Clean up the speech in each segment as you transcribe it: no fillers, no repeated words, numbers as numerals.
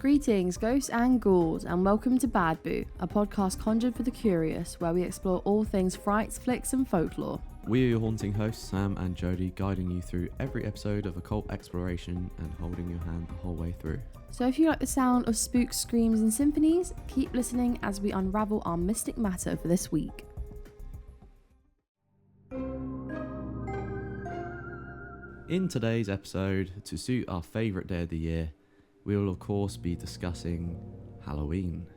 Greetings, ghosts and ghouls, and welcome to Bad Boo, a podcast conjured for the curious, where we explore all things frights, flicks, and folklore. We are your haunting hosts, Sam and Jodie, guiding you through every episode of occult exploration and holding your hand the whole way through. So if you like the sound of spooks, screams, and symphonies, keep listening as we unravel our mystic matter for this week. In today's episode, to suit our favourite day of the year, we will of course be discussing Halloween,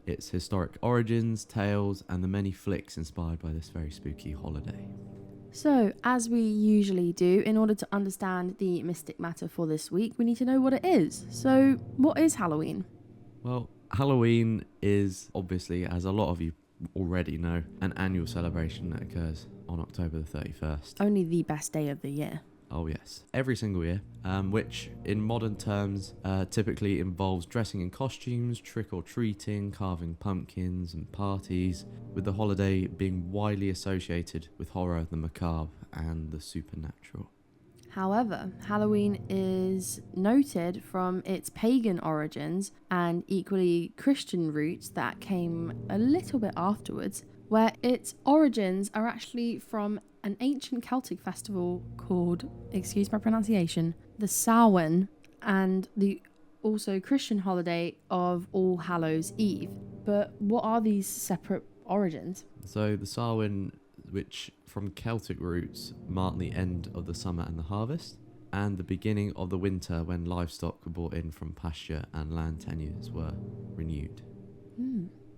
its historic origins, tales, and the many flicks inspired by this very spooky holiday. So, as we usually do, in order to understand the mystic matter for this week, we need to know what it is. So, what is Halloween? Well, Halloween is obviously, as a lot of you already know, an annual celebration that occurs on October the 31st. Only the best day of the year. Oh yes, every single year, which in modern terms typically involves dressing in costumes, trick-or-treating, carving pumpkins and parties, with the holiday being widely associated with horror, the macabre and the supernatural. However, Halloween is noted from its pagan origins and equally Christian roots that came a little bit afterwards, where its origins are actually from an ancient Celtic festival called, excuse my pronunciation, the Samhain, and the also Christian holiday of All Hallows Eve. But what are these separate origins? So the Samhain, which from Celtic roots marked the end of the summer and the harvest, and the beginning of the winter when livestock were brought in from pasture and land tenures were renewed.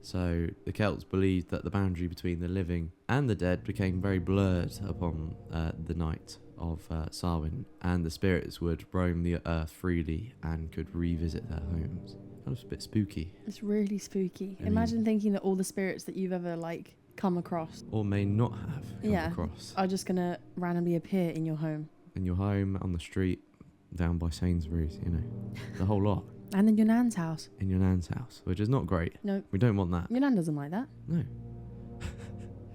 So the Celts believed that the boundary between the living and the dead became very blurred upon the night of Samhain, and the spirits would roam the earth freely and could revisit their homes. Kind of a bit spooky. It's really spooky. Imagine thinking that all the spirits that you've ever come across, or may not have come across, are just gonna randomly appear in your home. In your home, on the street, down by Sainsbury's, the whole lot. And in your nan's house. In your nan's house, which is not great. No. We don't want that. Your nan doesn't like that. No.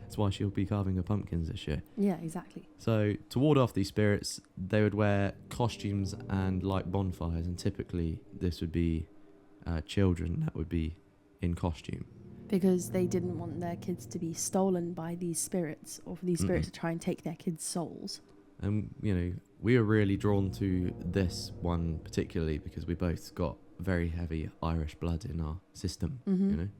That's why she'll be carving her pumpkins this year. Yeah, exactly. So, to ward off these spirits, they would wear costumes and light bonfires, and typically this would be children that would be in costume. Because they didn't want their kids to be stolen by these spirits, or for these spirits to try and take their kids' souls. And, we are really drawn to this one particularly because we both got very heavy Irish blood in our system,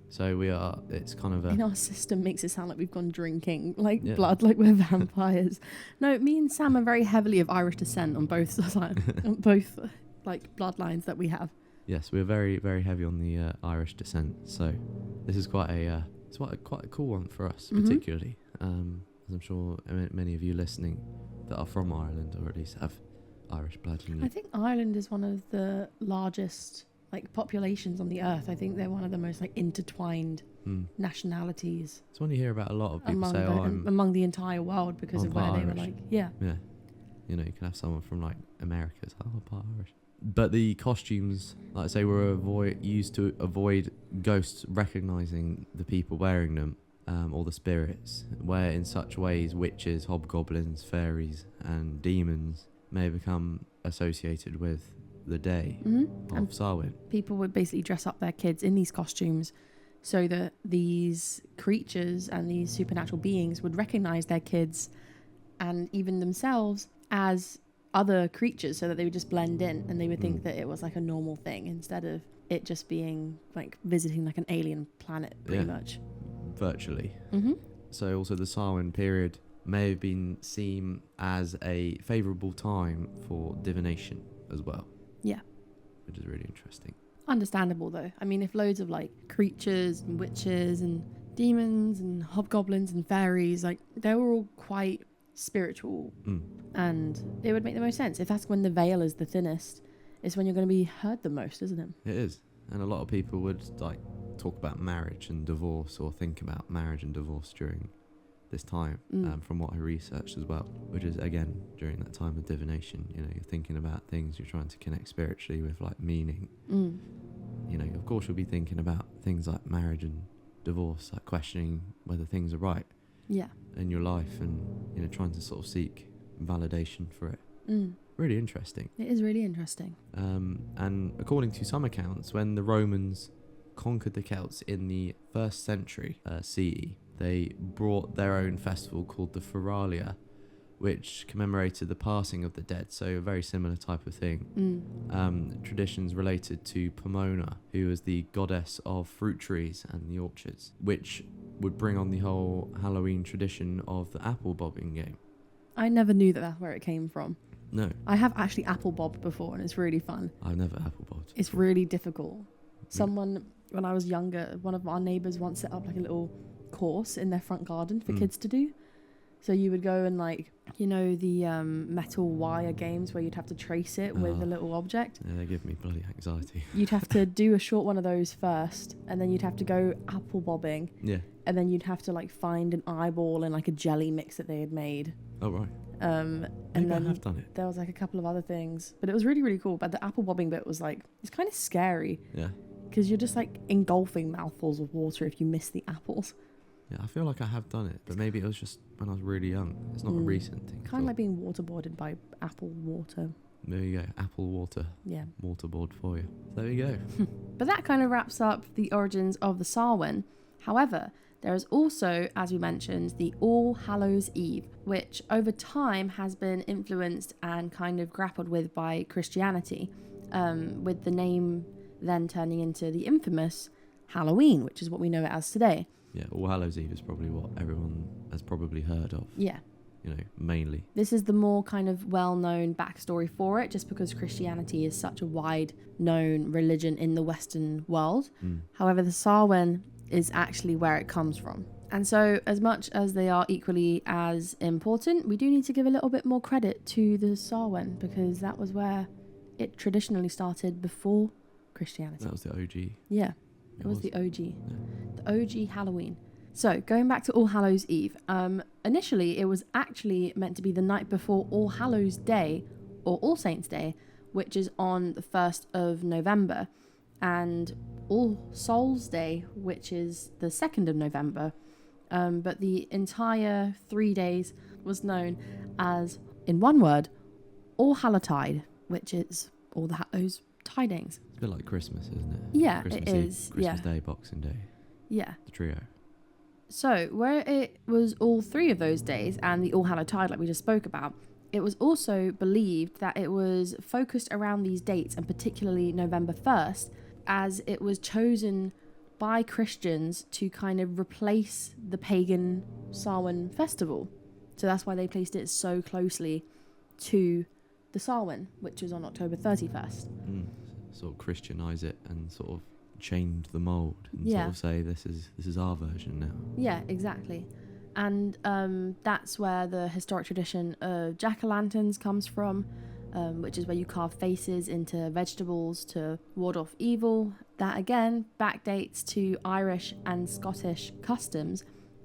So it's kind of in our system makes it sound like we've gone drinking, blood, like we're vampires. No, me and Sam are very heavily of Irish descent on both sides, on both, bloodlines that we have. Yes, we're very, very heavy on the Irish descent. So this is quite a cool one for us, particularly, as I'm sure many of you listening that are from Ireland or at least have Irish blood in you. I think Ireland is one of the largest populations on the earth. I think they're one of the most intertwined nationalities. It's when you hear about a lot of people among the entire world because of where Irish. They were Yeah. You can have someone from America, it's part Irish. But the costumes, like I say, were used to avoid ghosts recognising the people wearing them. Or the spirits, where in such ways witches, hobgoblins, fairies and demons may become associated with the day of Samhain. People would basically dress up their kids in these costumes so that these creatures and these supernatural beings would recognise their kids and even themselves as other creatures, so that they would just blend in and they would think that it was a normal thing instead of it just being visiting an alien planet pretty much. Virtually. So also the Samhain period may have been seen as a favourable time for divination as well. Yeah. Which is really interesting. Understandable though. I mean, if loads of creatures and witches and demons and hobgoblins and fairies, they were all quite spiritual and it would make the most sense. If that's when the veil is the thinnest, it's when you're going to be heard the most, isn't it? It is. And a lot of people would talk about marriage and divorce or think about marriage and divorce during this time, from what I researched as well, which is again during that time of divination. You're thinking about things, you're trying to connect spiritually with meaning. Of course you'll be thinking about things like marriage and divorce, questioning whether things are right in your life and trying to sort of seek validation for it. really interesting. It is really interesting. And according to some accounts, when the Romans conquered the Celts in the 1st century CE, they brought their own festival called the Feralia, which commemorated the passing of the dead, so a very similar type of thing. Traditions related to Pomona, who was the goddess of fruit trees and the orchards, which would bring on the whole Halloween tradition of the apple bobbing game. I never knew that that's where it came from. No. I have actually apple bobbed before, and it's really fun. I've never apple bobbed. It's really difficult. Someone, when I was younger, one of our neighbours once set up like a little course in their front garden for kids to do. So you would go and like, you know, the metal wire games where you'd have to trace it with a little object. Yeah, they give me bloody anxiety. You'd have to do a short one of those first, and then you'd have to go apple bobbing. Yeah. And then you'd have to like find an eyeball and like a jelly mix that they had made. Oh, right. And Maybe then I have done it. there was like a couple of other things, but it was really, really cool. But the apple bobbing bit was like, it's kind of scary. Yeah. Because you're just like engulfing mouthfuls of water if you miss the apples. Yeah, I feel like I have done it, but maybe it was just when I was really young. It's not a recent thing. Kind of like being waterboarded by apple water. There you go. Apple water. Yeah. Waterboard for you. There you go. But that kind of wraps up the origins of the Samhain. However, there is also, as we mentioned, the All Hallows Eve, which over time has been influenced and kind of grappled with by Christianity, with the name then turning into the infamous Halloween, which is what we know it as today. Yeah, All Hallows Eve is probably what everyone has probably heard of. Yeah. You know, mainly. This is the more kind of well-known backstory for it, just because Christianity is such a wide-known religion in the Western world. However, the Samhain is actually where it comes from. And so, as much as they are equally as important, we do need to give a little bit more credit to the Samhain, because that was where it traditionally started before Christianity. That was the OG. Yeah, it was the OG. Yeah. The OG Halloween. So, going back to All Hallows Eve, initially it was actually meant to be the night before All Hallows Day, or All Saints Day, which is on the 1st of November, and All Souls Day, which is the 2nd of November. But the entire 3 days was known as, in one word, All Hallowtide, which is All the Hallows Tidings. It's a bit like Christmas, isn't it? Yeah, Christmas it Eve, is. Christmas Day, Boxing Day. Yeah. The trio. So, where it was all 3 of those days and the All Hallowtide, like we just spoke about, it was also believed that it was focused around these dates, and particularly November 1st, as it was chosen by Christians to kind of replace the pagan Samhain festival. So that's why they placed it so closely to the Samhain, which is on October 31st. Sort of Christianize it and sort of change the mold and Yeah. sort of say this is our version now. Yeah, exactly. And that's where the historic tradition of jack-o'-lanterns comes from, which is where you carve faces into vegetables to ward off evil. That again backdates to Irish and Scottish customs,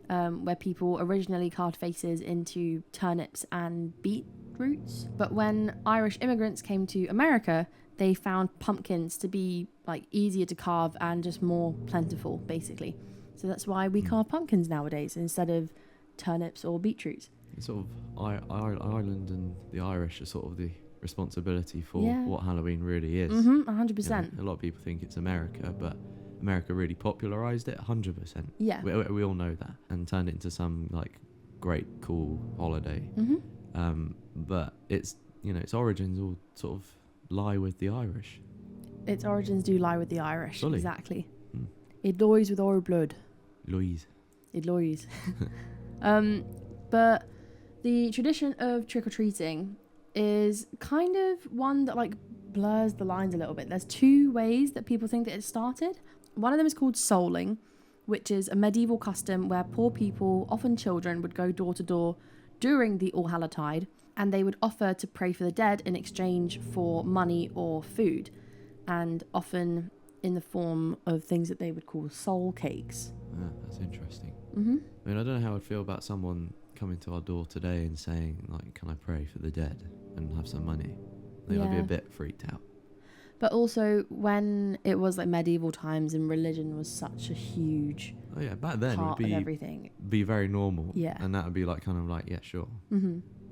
where people originally carved faces into turnips and beetroots. But when Irish immigrants came to America, they found pumpkins to be like easier to carve and just more plentiful, basically. So that's why we carve pumpkins nowadays instead of turnips or beetroots. It's sort of Ireland and the Irish are sort of the responsibility for what Halloween really is. 100%. You know, a lot of people think it's America, but America really popularized it 100%. Yeah. We all know that, and turned it into some like great cool holiday. But it's, you know, its origins all sort of lie with the Irish. Its origins do lie with the Irish. Fully. Exactly. It lies with our blood. Louise. It lies. But the tradition of trick-or-treating is kind of one that like blurs the lines a little bit. There's 2 ways that people think that it started. One of them is called souling, which is a medieval custom where poor people, often children, would go door to door during the All Hallowtide, and they would offer to pray for the dead in exchange for money or food, and often in the form of things that they would call soul cakes. That's interesting. I mean, I don't know how I'd feel about someone coming to our door today and saying, like, can I pray for the dead and have some money? I think I'd be a bit freaked out. But also, when it was like medieval times and religion was such a huge back then part it would of everything. be very normal. Yeah. And that would be like kind of like, yeah, sure.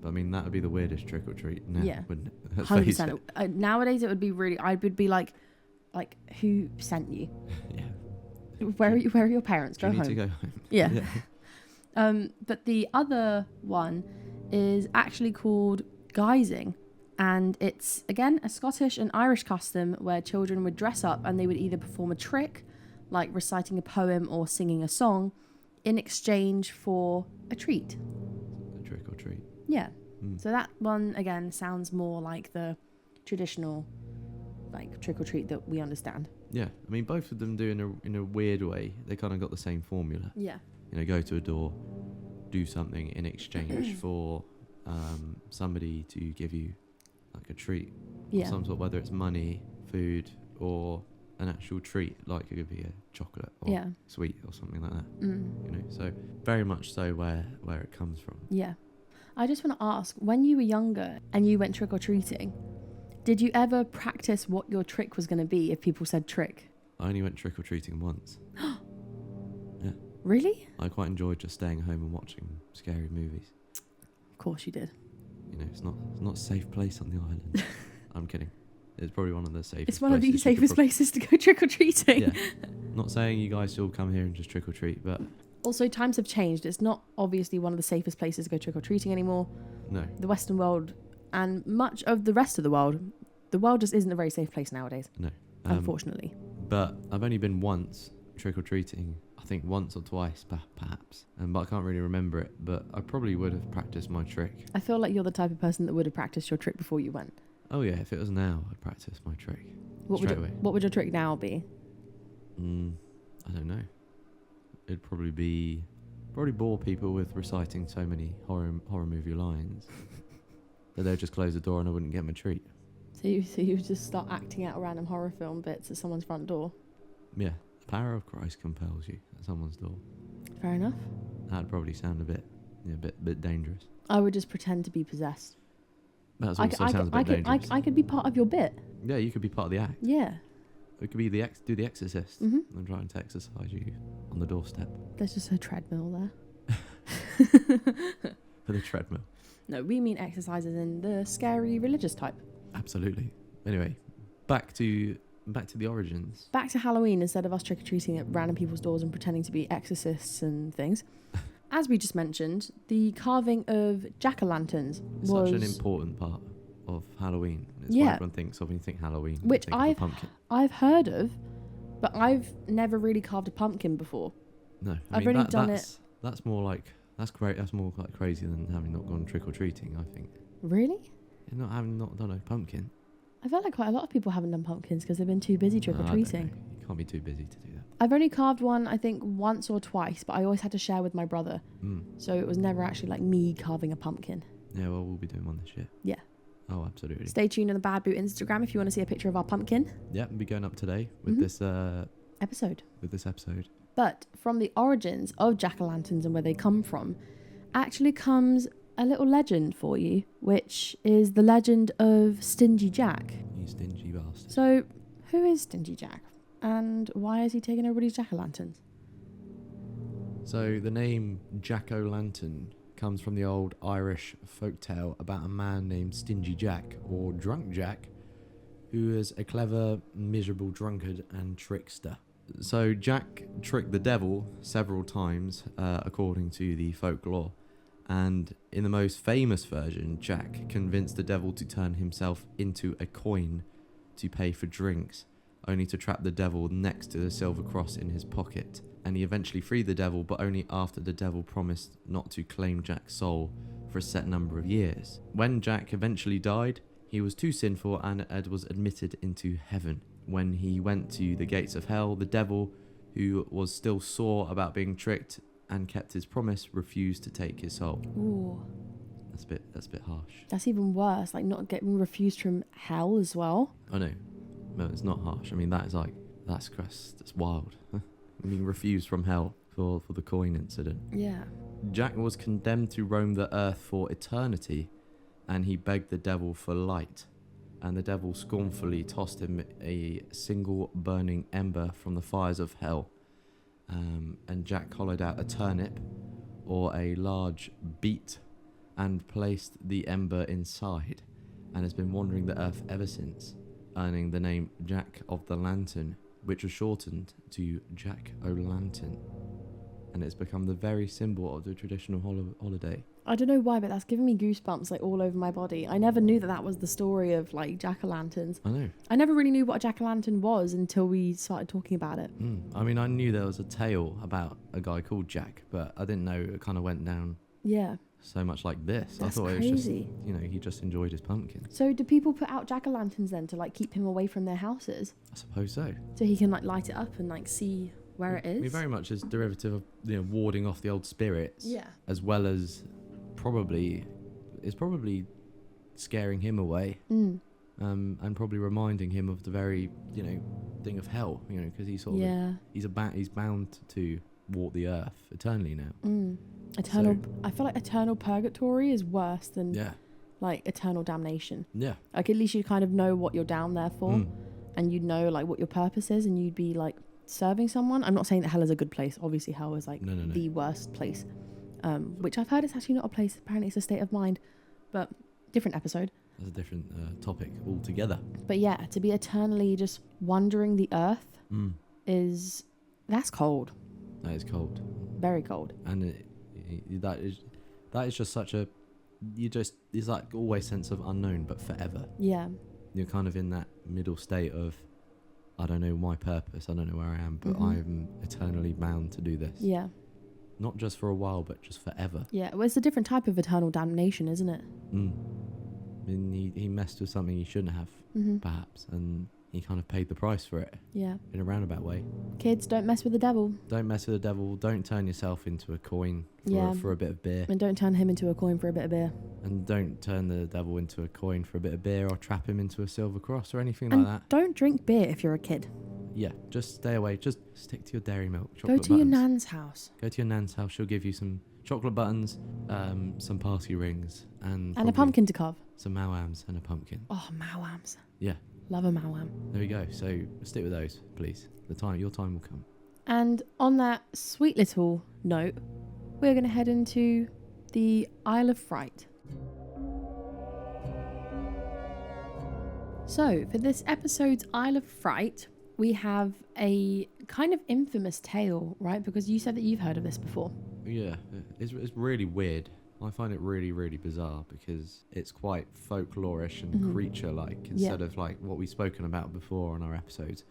But I mean, that would be the weirdest trick or treat now, Yeah. wouldn't it? Let's face 100%. it. Nowadays, it would be really. I would be like, who sent you? Yeah. Where are your parents? Do Go you need home. to go home? Yeah. But the other one is actually called guising. And it's, again, a Scottish and Irish custom where children would dress up and they would either perform a trick, like reciting a poem or singing a song, in exchange for a treat. A trick or treat. Yeah. So that one, again, sounds more like the traditional, like, trick or treat that we understand. Yeah. I mean, both of them do in a weird way. They kind of got the same formula. Yeah. You know, go to a door, do something in exchange for somebody to give you like a treat. Yeah. Of some sort, whether it's money, food, or an actual treat, like it could be a chocolate or sweet or something like that. You know, so very much so where it comes from. Yeah. I just want to ask, when you were younger and you went trick-or-treating, did you ever practice what your trick was going to be if people said trick? I only went trick-or-treating once. Yeah. Really? I quite enjoyed just staying at home and watching scary movies. Of course you did. You know, it's not a safe place on the island. I'm kidding. It's probably one of the safest. It's one of the safest places to go trick-or-treating. Yeah. Not saying you guys should all come here and just trick-or-treat, but... Also, times have changed. It's not obviously one of the safest places to go trick-or-treating anymore. No. The Western world and much of the rest of the world just isn't a very safe place nowadays. No. Unfortunately. But I've only been once trick-or-treating. I think once or twice, perhaps. But I can't really remember it. But I probably would have practiced my trick. I feel like you're the type of person that would have practiced your trick before you went. Oh yeah, if it was now, I'd practice my trick. What would your trick now be? I don't know. It'd probably bore people with reciting so many horror movie lines that they'd just close the door and I wouldn't get my treat. So you would just start acting out random horror film bits at someone's front door? Yeah. The power of Christ compels you at someone's door. Fair enough. That'd probably sound a bit dangerous. I would just pretend to be possessed. That also sounds a bit dangerous. I could be part of your bit. Yeah, you could be part of the act. Yeah. It could be do the exorcist and trying to exercise you on the doorstep. There's just a treadmill there. For the treadmill. No, we mean exercises in the scary religious type. Absolutely. Anyway, back to the origins. Back to Halloween instead of us trick-or-treating at random people's doors and pretending to be exorcists and things. As we just mentioned, the carving of jack-o'-lanterns was... Such an important part of Halloween. It's what everyone thinks of when you think Halloween. Which I've heard of, but I've never really carved a pumpkin before. No. I've only done it... That's more like... That's great. That's more like crazy than having not gone trick-or-treating, I think. Really? Not having not done a pumpkin. I felt like quite a lot of people haven't done pumpkins because they've been too busy trick-or-treating. You can't be too busy to do that. I've only carved one, I think, once or twice, but I always had to share with my brother. So it was never actually like me carving a pumpkin. Yeah, well, we'll be doing one this year. Yeah. Oh, absolutely. Stay tuned on the Bad Boot Instagram if you want to see a picture of our pumpkin. Yeah, we'll be going up today with this episode. But from the origins of jack-o'-lanterns and where they come from, actually comes a little legend for you, which is the legend of Stingy Jack. You stingy bastard. So, who is Stingy Jack? And why is he taking everybody's jack-o'-lanterns? So, the name Jack-o'-lantern comes from the old Irish folktale about a man named Stingy Jack, or Drunk Jack, who is a clever, miserable drunkard and trickster. So, Jack tricked the devil several times, according to the folklore. And in the most famous version, Jack convinced the devil to turn himself into a coin to pay for drinks, only to trap the devil next to the silver cross in his pocket. And he eventually freed the devil, but only after the devil promised not to claim Jack's soul for a set number of years. When Jack eventually died, he was too sinful and was admitted into heaven. When he went to the gates of hell, the devil, who was still sore about being tricked and kept his promise, refused to take his soul. Ooh. That's a bit harsh. That's even worse, like not getting refused from hell as well. I know. No, it's not harsh. I mean, that's wild. Being refused from hell for the coin incident. Yeah. Jack was condemned to roam the earth for eternity, and he begged the devil for light. And the devil scornfully tossed him a single burning ember from the fires of hell. And Jack hollowed out a turnip or a large beet and placed the ember inside, and has been wandering the earth ever since, earning the name Jack of the Lantern, which was shortened to Jack-o'-lantern, and it's become the very symbol of the traditional holiday. I don't know why, but that's giving me goosebumps like all over my body. I never knew that was the story of like jack-o'-lanterns. I know. I never really knew what a jack-o'-lantern was until we started talking about it. I mean, I knew there was a tale about a guy called Jack, but I didn't know it kind of went down so much like this. That's I thought crazy. It was just, he just enjoyed his pumpkin. So do people put out jack-o'-lanterns then to like keep him away from their houses? I suppose so. So he can like light it up and like see where it is? I mean, very much as derivative of warding off the old spirits. Yeah. As well as probably scaring him away. And probably reminding him of the very thing of hell. Because he's sort of he's bound to walk the earth eternally now. I feel like eternal purgatory is worse than like eternal damnation. Yeah. Like at least you kind of know what you're down there for, and you'd know like what your purpose is, and you'd be like serving someone. I'm not saying that hell is a good place. Obviously hell is like the worst place, which I've heard is actually not a place. Apparently it's a state of mind, but different episode. That's a different topic altogether. But yeah, to be eternally just wandering the earth that's cold. That is cold. Very cold. And that is just such a there's like always sense of unknown, but forever. Yeah. You're kind of in that middle state of, I don't know my purpose, I don't know where I am, but I'm eternally bound to do this. Yeah. Not just for a while, but just forever. Yeah, well, it's a different type of eternal damnation, isn't it? I mean, he messed with something he shouldn't have, perhaps, and he kind of paid the price for it. Yeah. In a roundabout way. Kids, don't mess with the devil. Don't mess with the devil. Don't turn yourself into a coin for a bit of beer. And don't turn him into a coin for a bit of beer. And don't turn the devil into a coin for a bit of beer, or trap him into a silver cross or anything and like that. Don't drink beer if you're a kid. Yeah, just stay away. Just stick to your dairy milk. Go to your nan's house. Go to your nan's house. She'll give you some chocolate buttons, some party rings, and a pumpkin to carve. Some mawams and a pumpkin. Oh, mawams. Yeah. Love a mawam. There we go. So stick with those, please. Your time will come. And on that sweet little note, we're going to head into the Isle of Fright. So, for this episode's Isle of Fright, we have a kind of infamous tale, right? Because you said that you've heard of this before. Yeah, it's really weird. I find it really, really bizarre because it's quite folklorish and creature-like instead of like what we've spoken about before on our episodes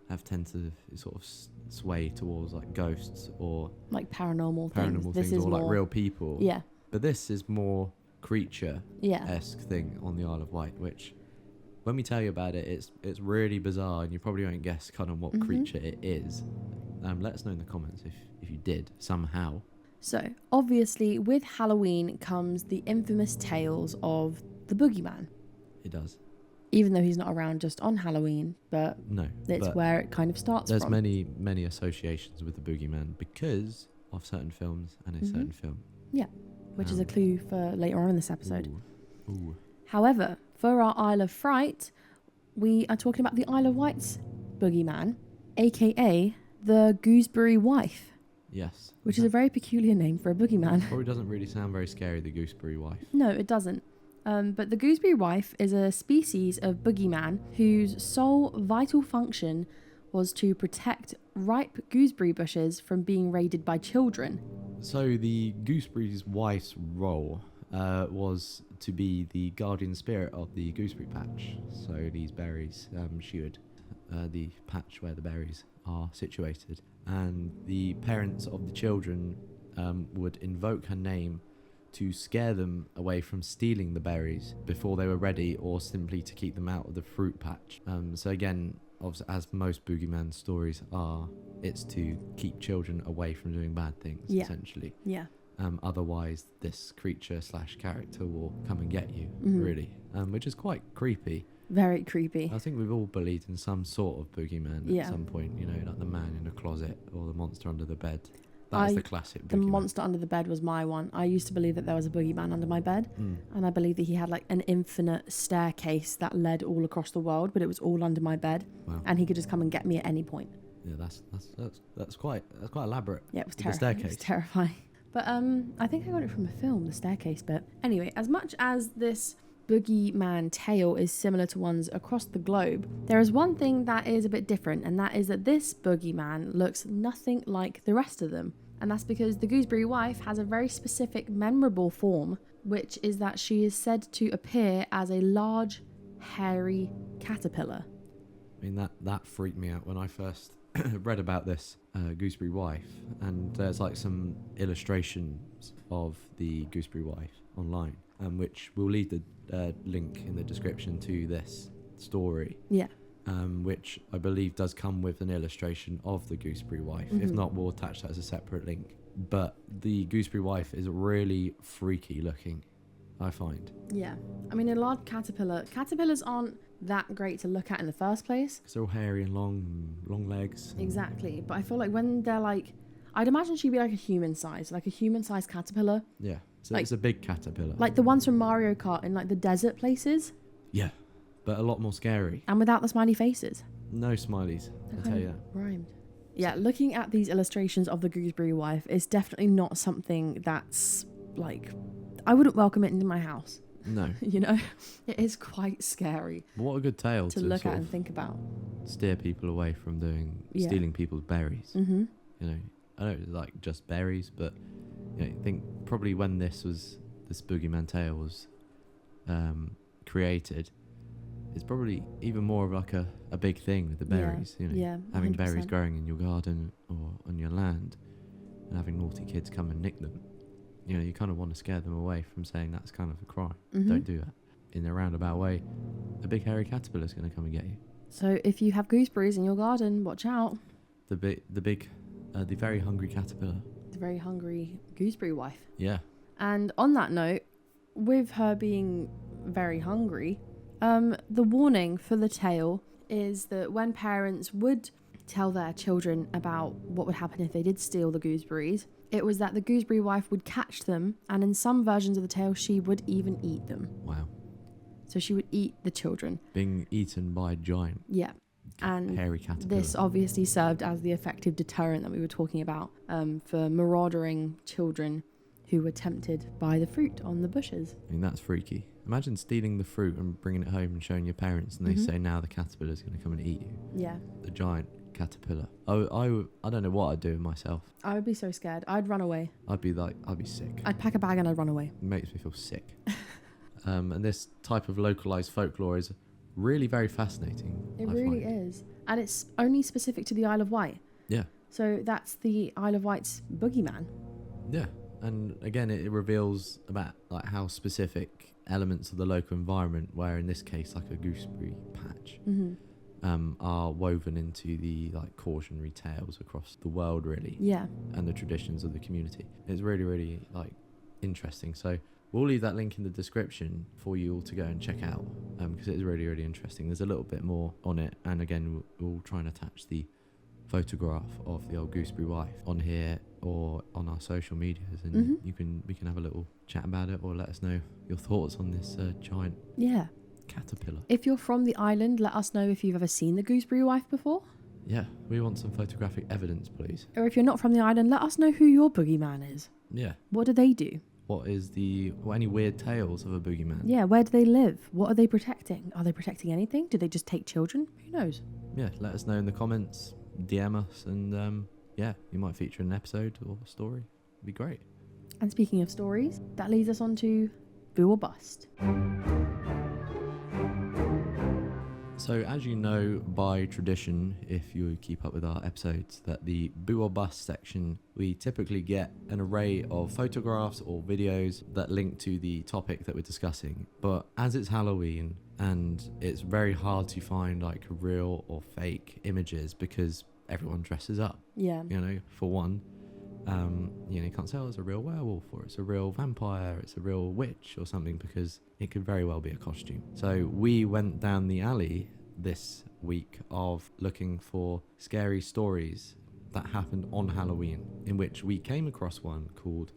have tend to sort of sway towards like ghosts or like paranormal things. This is or like real people. Yeah. But this is more creature-esque thing on the Isle of Wight, which when we tell you about it, it's really bizarre and you probably won't guess kind of what creature it is. Let us know in the comments if you did somehow. So, obviously, with Halloween comes the infamous tales of the Boogeyman. It does. Even though he's not around just on Halloween, but it's where it kind of starts there's from. There's many associations with the Boogeyman because of certain films and a certain film. Yeah, which is a clue for later on in this episode. Ooh. However, for our Isle of Fright, we are talking about the Isle of Wight's Boogeyman, a.k.a. the Gooseberry wife. Yes. Which is a very peculiar name for a boogeyman. Probably doesn't really sound very scary, the Gooseberry wife. No, it doesn't. But the Gooseberry wife is a species of boogeyman whose sole vital function was to protect ripe gooseberry bushes from being raided by children. So the Gooseberry's wife's role was to be the guardian spirit of the gooseberry patch. So these berries, she would, the patch where the berries are situated. And the parents of the children would invoke her name to scare them away from stealing the berries before they were ready, or simply to keep them out of the fruit patch. So again, as most boogeyman stories are, it's to keep children away from doing bad things, essentially. Yeah. Otherwise, this creature/character will come and get you, really, which is quite creepy. Very creepy. I think we've all believed in some sort of boogeyman at some point, like the man in the closet or the monster under the bed. That's the classic boogeyman. The monster under the bed was my one. I used to believe that there was a boogeyman under my bed, and I believe that he had like an infinite staircase that led all across the world, but it was all under my bed, and he could just come and get me at any point. Yeah, that's quite elaborate. Yeah, it was the terrifying. staircase. It was terrifying. But I think I got it from a film, the staircase bit. Anyway, as much as this boogeyman tale is similar to ones across the globe, there is one thing that is a bit different, and that is that this boogeyman looks nothing like the rest of them. And that's because the Gooseberry wife has a very specific, memorable form, which is that she is said to appear as a large, hairy caterpillar. I mean, that freaked me out when I first read about this Gooseberry wife, and there's like some illustrations of the Gooseberry wife online, which we'll leave the link in the description to this story. Yeah. Which I believe does come with an illustration of the Gooseberry wife. Mm-hmm. If not, we'll attach that as a separate link. But the Gooseberry wife is really freaky looking, I find. Yeah. I mean, a large caterpillar. Caterpillars aren't that great to look at in the first place. Because they're all hairy and long legs. Exactly. But I feel like when they're like, I'd imagine she'd be like a human size caterpillar. Yeah. So Like- it's a big caterpillar. Like the ones from Mario Kart in like the desert places. Yeah. But a lot more scary. And without the smiley faces. No smileys, I'll tell you that. Rhymed. Yeah, looking at these illustrations of the Gooseberry wife is definitely not something that's like, I wouldn't welcome it into my house. No. You know, it is quite scary But what a good tale to to look sort at of and think about. steer people away from stealing people's berries. Mm-hmm. You know, I don't like just berries, but you know, I think probably when this Boogeyman tale was created, it's probably even more of like a big thing with the berries. You know, Yeah, having berries 100%. growing in your garden or on your land, and having naughty kids come and nick them. You know, you kind of want to scare them away from saying that's kind of a crime. Mhm. Don't do that. In a roundabout way, a big hairy caterpillar is going to come and get you. So if you have gooseberries in your garden, watch out. The very hungry caterpillar. The very hungry gooseberry wife. Yeah. And on that note, with her being very hungry, the warning for the tale is that when parents would tell their children about what would happen if they did steal the gooseberries, it was that the gooseberry wife would catch them, and in some versions of the tale, she would even eat them. Wow. So she would eat the children. Being eaten by a giant Yeah. And hairy caterpillar. this obviously served as the effective deterrent that we were talking about for marauding children who were tempted by the fruit on the bushes. I mean, that's freaky. Imagine stealing the fruit and bringing it home and showing your parents, and they Mhm. say now the caterpillar's going to come and eat you. Yeah. The giant caterpillar. I don't know what I'd do with myself. I would be so scared. I'd run away. I'd be sick. I'd pack a bag and I'd run away. It makes me feel sick. And this type of localized folklore is really very fascinating. It I really find. is. And it's only specific to the Isle of Wight. Yeah. So that's the Isle of Wight's boogeyman. Yeah. And again, it reveals about like how specific elements of the local environment, where in this case like a gooseberry patch, Mm-hmm. are woven into the like cautionary tales across the world, really. Yeah. And the traditions of the community. It's really, really like interesting. So we'll leave that link in the description for you all to go and check out, because it is really, really interesting. There's a little bit more on it, and again, we'll try and attach the photograph of the old gooseberry wife on here or on our social medias, and Mhm. we can have a little chat about it, or let us know your thoughts on this giant Yeah. caterpillar. If you're from the island, let us know if you've ever seen the gooseberry wife before. Yeah, we want some photographic evidence, please. Or if you're not from the island, let us know who your boogeyman is. Yeah. What do they do? What is any weird tales of a boogeyman? Yeah, where do they live? What are they protecting? Are they protecting anything? Do they just take children? Who knows? Yeah, let us know in the comments, DM us, and yeah, you might feature in an episode or a story. It'd be great. And speaking of stories, that leads us on to Boo or Bust. So as you know by tradition, if you keep up with our episodes, that the Boo or Bust section, we typically get an array of photographs or videos that link to the topic that we're discussing. But as it's Halloween, and it's very hard to find like real or fake images because everyone dresses up. Yeah. You know, for one, you can't say, oh, it's a real werewolf or it's a real vampire, it's a real witch or something, because it could very well be a costume. So we went down the alley this week of looking for scary stories that happened on Halloween, in which we came across one called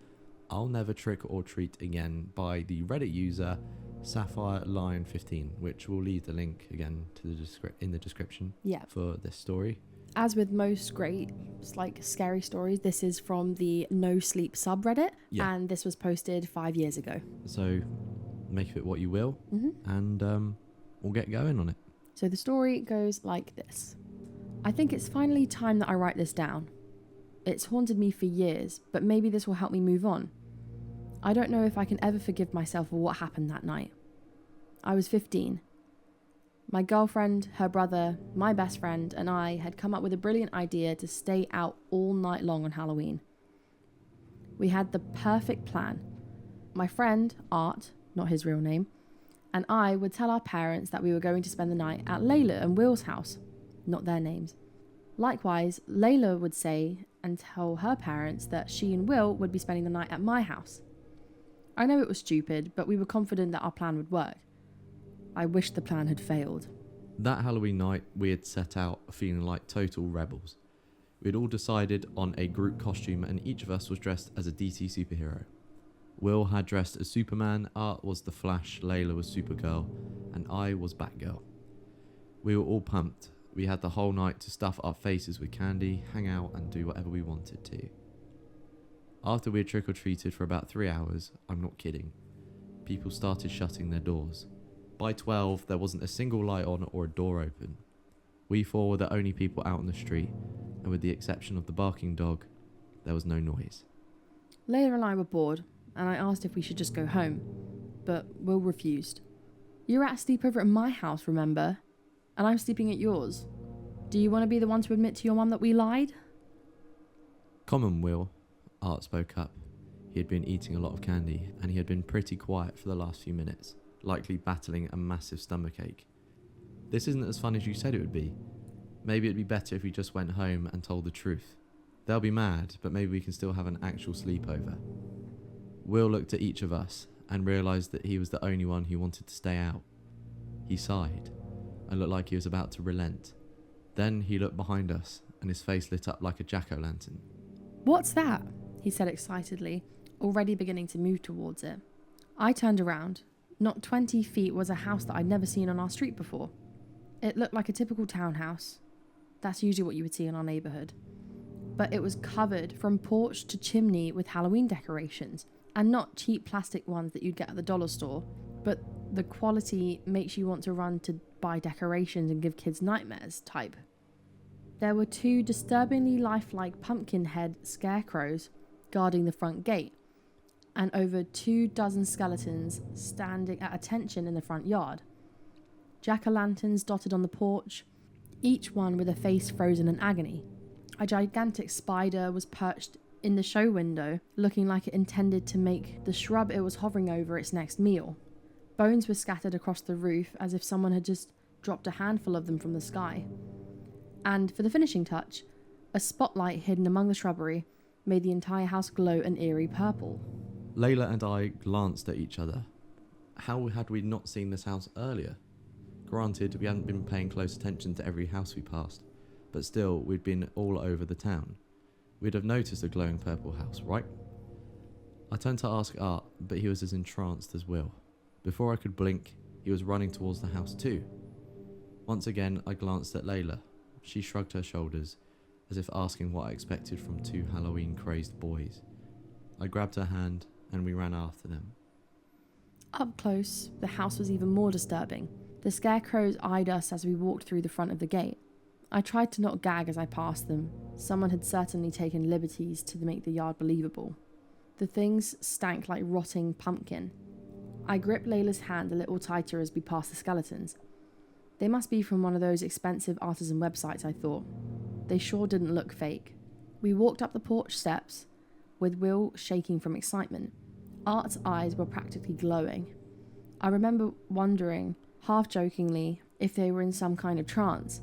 I'll Never Trick or Treat Again by the Reddit user Sapphire Lion 15, which we'll leave the link again to in the description Yeah. for this story. As with most great, scary stories, this is from the No Sleep subreddit, and this was posted 5 years ago. So make of it what you will, and we'll get going on it. So the story goes like this. I think it's finally time that I write this down. It's haunted me for years, but maybe this will help me move on. I don't know if I can ever forgive myself for what happened that night. I was 15. My girlfriend, her brother, my best friend, and I had come up with a brilliant idea to stay out all night long on Halloween. We had the perfect plan. My friend, Art, not his real name, and I would tell our parents that we were going to spend the night at Layla and Will's house, not their names. Likewise, Layla would say and tell her parents that she and Will would be spending the night at my house. I know it was stupid, but we were confident that our plan would work. I wish the plan had failed. That Halloween night, we had set out feeling like total rebels. We had all decided on a group costume and each of us was dressed as a DC superhero. Will had dressed as Superman, Art was the Flash, Layla was Supergirl, and I was Batgirl. We were all pumped. We had the whole night to stuff our faces with candy, hang out and do whatever we wanted to. After we had trick-or-treated for about 3 hours, I'm not kidding, people started shutting their doors. By 12, there wasn't a single light on or a door open. We four were the only people out on the street, and with the exception of the barking dog, there was no noise. Layla and I were bored, and I asked if we should just go home, but Will refused. You're at a sleepover at my house, remember? And I'm sleeping at yours. Do you want to be the one to admit to your mum that we lied? Come on, Will, Art spoke up. He had been eating a lot of candy, and he had been pretty quiet for the last few minutes, likely battling a massive stomachache. This isn't as fun as you said it would be. Maybe it'd be better if we just went home and told the truth. They'll be mad, but maybe we can still have an actual sleepover. Will looked at each of us and realised that he was the only one who wanted to stay out. He sighed and looked like he was about to relent. Then he looked behind us and his face lit up like a jack-o'-lantern. What's that? He said excitedly, already beginning to move towards it. I turned around. Not 20 feet was a house that I'd never seen on our street before. It looked like a typical townhouse. That's usually what you would see in our neighbourhood. But it was covered from porch to chimney with Halloween decorations, and not cheap plastic ones that you'd get at the dollar store, but the quality makes you want to run to buy decorations and give kids nightmares type. There were 2 disturbingly lifelike pumpkin head scarecrows guarding the front gate, and over 24 skeletons standing at attention in the front yard. Jack-o'-lanterns dotted on the porch, each one with a face frozen in agony. A gigantic spider was perched in the show window, looking like it intended to make the shrub it was hovering over its next meal. Bones were scattered across the roof as if someone had just dropped a handful of them from the sky. And for the finishing touch, a spotlight hidden among the shrubbery made the entire house glow an eerie purple. Layla and I glanced at each other. How had we not seen this house earlier? Granted, we hadn't been paying close attention to every house we passed, but still, we'd been all over the town. We'd have noticed a glowing purple house, right? I turned to ask Art, but he was as entranced as Will. Before I could blink, he was running towards the house too. Once again, I glanced at Layla. She shrugged her shoulders, as if asking what I expected from 2 Halloween-crazed boys. I grabbed her hand, and we ran after them. Up close, the house was even more disturbing. The scarecrows eyed us as we walked through the front of the gate. I tried to not gag as I passed them. Someone had certainly taken liberties to make the yard believable. The things stank like rotting pumpkin. I gripped Layla's hand a little tighter as we passed the skeletons. They must be from one of those expensive artisan websites, I thought. They sure didn't look fake. We walked up the porch steps, with Will shaking from excitement. Art's eyes were practically glowing. I remember wondering, half-jokingly, if they were in some kind of trance.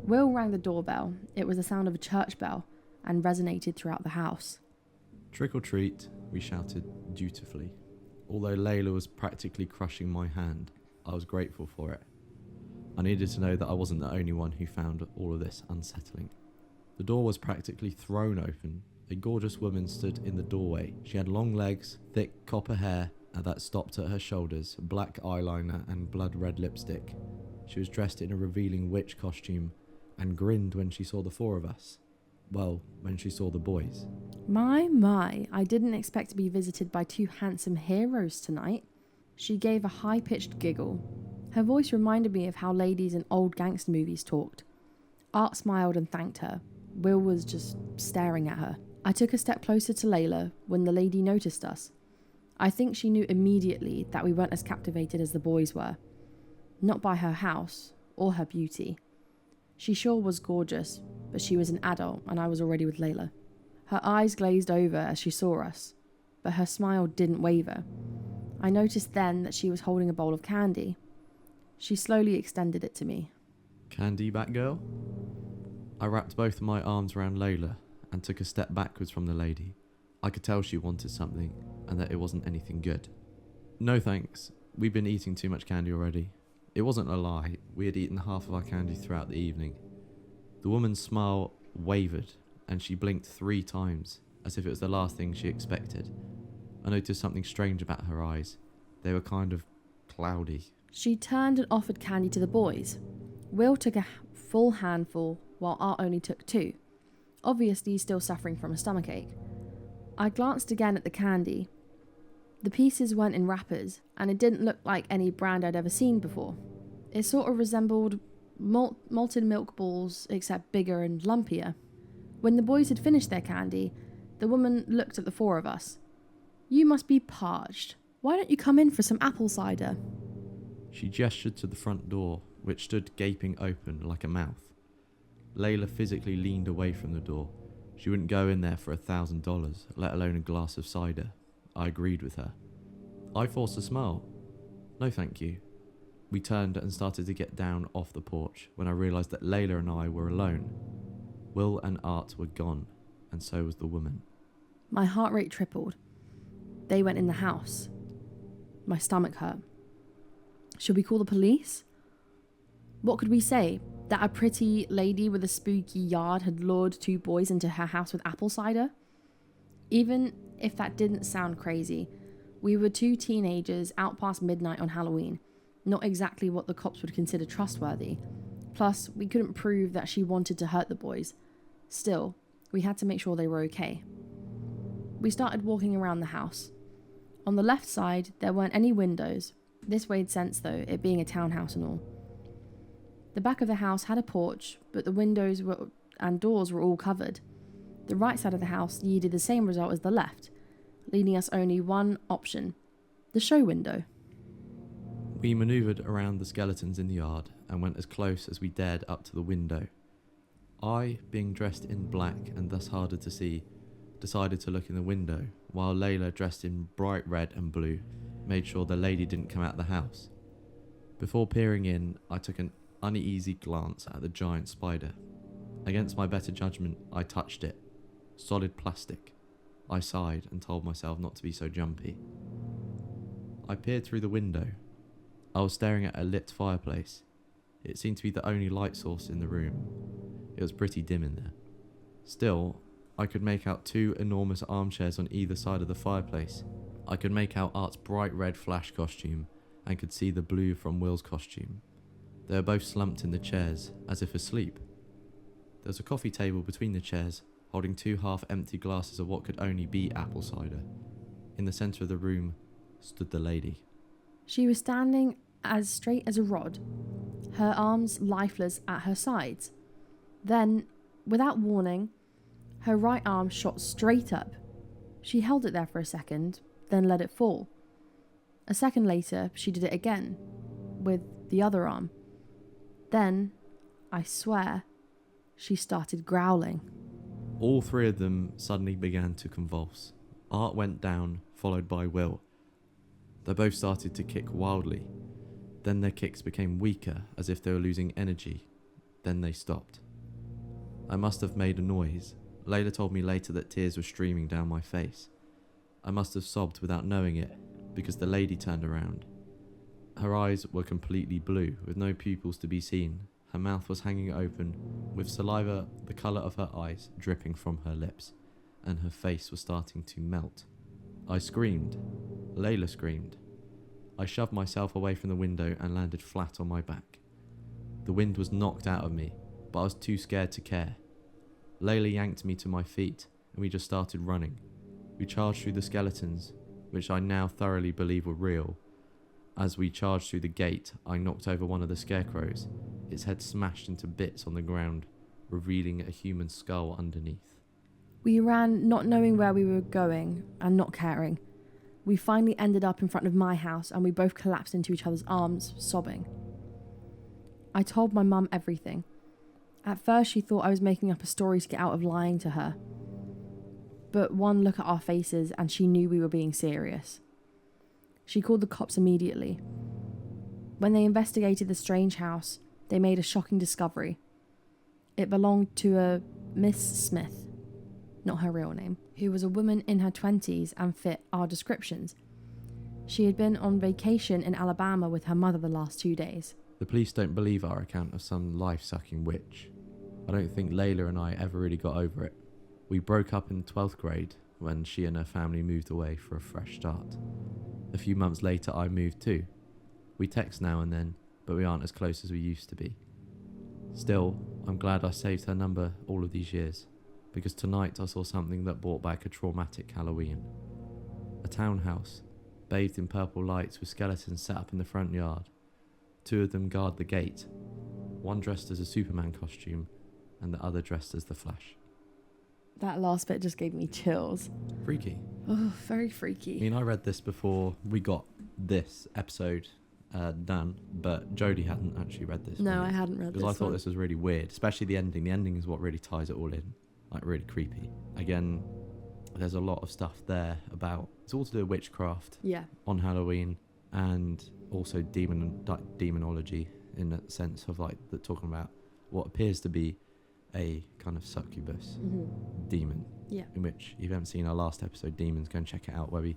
Will rang the doorbell. It was the sound of a church bell, and resonated throughout the house. Trick or treat, we shouted dutifully. Although Layla was practically crushing my hand, I was grateful for it. I needed to know that I wasn't the only one who found all of this unsettling. The door was practically thrown open. A gorgeous woman stood in the doorway. She had long legs, thick copper hair that stopped at her shoulders, black eyeliner and blood-red lipstick. She was dressed in a revealing witch costume and grinned when she saw the four of us. Well, when she saw the boys. My, I didn't expect to be visited by two handsome heroes tonight. She gave a high-pitched giggle. Her voice reminded me of how ladies in old gangster movies talked. Art smiled and thanked her. Will was just staring at her. I took a step closer to Layla when the lady noticed us. I think she knew immediately that we weren't as captivated as the boys were. Not by her house or her beauty. She sure was gorgeous, but she was an adult and I was already with Layla. Her eyes glazed over as she saw us, but her smile didn't waver. I noticed then that she was holding a bowl of candy. She slowly extended it to me. Candy back, girl? I wrapped both of my arms around Layla and took a step backwards from the lady. I could tell she wanted something and that it wasn't anything good. No thanks, we'd been eating too much candy already. It wasn't a lie, we had eaten half of our candy throughout the evening. The woman's smile wavered and she blinked 3 times as if it was the last thing she expected. I noticed something strange about her eyes. They were kind of cloudy. She turned and offered candy to the boys. Will took a full handful while Art only took 2. Obviously still suffering from a stomachache. I glanced again at the candy. The pieces weren't in wrappers, and it didn't look like any brand I'd ever seen before. It sort of resembled malted milk balls, except bigger and lumpier. When the boys had finished their candy, the woman looked at the 4 of us. "You must be parched. Why don't you come in for some apple cider?" She gestured to the front door, which stood gaping open like a mouth. Layla physically leaned away from the door. She wouldn't go in there for $1,000, let alone a glass of cider. I agreed with her. I forced a smile. No thank you. We turned and started to get down off the porch when I realised that Layla and I were alone. Will and Art were gone, and so was the woman. My heart rate tripled. They went in the house. My stomach hurt. Should we call the police? What could we say? That a pretty lady with a spooky yard had lured 2 boys into her house with apple cider? Even if that didn't sound crazy, we were 2 teenagers out past midnight on Halloween. Not exactly what the cops would consider trustworthy. Plus, we couldn't prove that she wanted to hurt the boys. Still, we had to make sure they were okay. We started walking around the house. On the left side, there weren't any windows. This made sense though, it being a townhouse and all. The back of the house had a porch, but the windows and doors were all covered. The right side of the house yielded the same result as the left, leaving us only one option: the show window. We manoeuvred around the skeletons in the yard and went as close as we dared up to the window. I, being dressed in black and thus harder to see, decided to look in the window, while Layla, dressed in bright red and blue, made sure the lady didn't come out the house. Before peering in, I took an uneasy glance at the giant spider. Against my better judgment, I touched it. Solid plastic. I sighed and told myself not to be so jumpy. I peered through the window. I was staring at a lit fireplace. It seemed to be the only light source in the room. It was pretty dim in there. Still, I could make out 2 enormous armchairs on either side of the fireplace. I could make out Art's bright red Flash costume and could see the blue from Will's costume. They were both slumped in the chairs, as if asleep. There was a coffee table between the chairs, holding 2 half-empty glasses of what could only be apple cider. In the centre of the room stood the lady. She was standing as straight as a rod, her arms lifeless at her sides. Then, without warning, her right arm shot straight up. She held it there for a second, then let it fall. A second later, she did it again, with the other arm. Then, I swear, she started growling. All 3 of them suddenly began to convulse. Art went down, followed by Will. They both started to kick wildly. Then their kicks became weaker, as if they were losing energy. Then they stopped. I must have made a noise. Layla told me later that tears were streaming down my face. I must have sobbed without knowing it, because the lady turned around. Her eyes were completely blue, with no pupils to be seen. Her mouth was hanging open, with saliva the colour of her eyes dripping from her lips, and her face was starting to melt. I screamed. Layla screamed. I shoved myself away from the window and landed flat on my back. The wind was knocked out of me, but but I was too scared to care. Layla yanked me to my feet, and we just started running. We charged through the skeletons, which I now thoroughly believe were real. As we charged through the gate, I knocked over one of the scarecrows. Its head smashed into bits on the ground, revealing a human skull underneath. We ran, not knowing where we were going and not caring. We finally ended up in front of my house and we both collapsed into each other's arms, sobbing. I told my mum everything. At first she thought I was making up a story to get out of lying to her. But one look at our faces and she knew we were being serious. She called the cops immediately. When they investigated the strange house, they made a shocking discovery. It belonged to a Miss Smith, not her real name, who was a woman in her 20s and fit our descriptions. She had been on vacation in Alabama with her mother the last 2 days. The police don't believe our account of some life-sucking witch. I don't think Layla and I ever really got over it. We broke up in 12th grade when she and her family moved away for a fresh start. A few months later I moved too. We text now and then, but we aren't as close as we used to be. Still, I'm glad I saved her number all of these years, because tonight I saw something that brought back a traumatic Halloween. A townhouse, bathed in purple lights with skeletons set up in the front yard. 2 of them guard the gate, one dressed as a Superman costume and the other dressed as the Flash. That last bit just gave me chills. Freaky. Oh, very freaky. I mean, I read this before we got this episode done, but Jodie hadn't actually read this. No, I hadn't read this. Because I thought this was really weird, especially the ending. The ending is what really ties it all in, like really creepy. Again, there's a lot of stuff there about, it's all to do with witchcraft. Yeah. On Halloween, and also demonology in the sense of like talking about what appears to be a kind of succubus demon. Yeah. In which, if you haven't seen our last episode, Demons, go and check it out, where we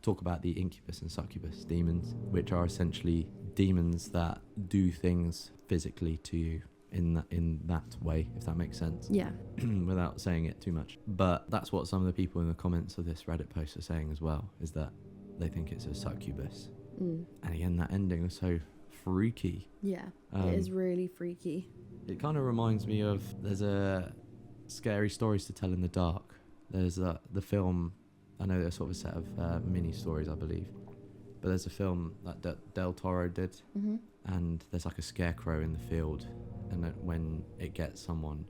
talk about the incubus and succubus demons, which are essentially demons that do things physically to you in that way, if that makes sense. Yeah. Without saying it too much. But that's what some of the people in the comments of this Reddit post are saying as well, is that they think it's a succubus. And again, that ending was so freaky. Yeah, it is really freaky. It kind of reminds me of, there's a Scary Stories to Tell in the Dark. There's the film, I know there's sort of a set of mini stories, I believe, but there's a film that Del Toro did, and there's like a scarecrow in the field, and when it gets someone,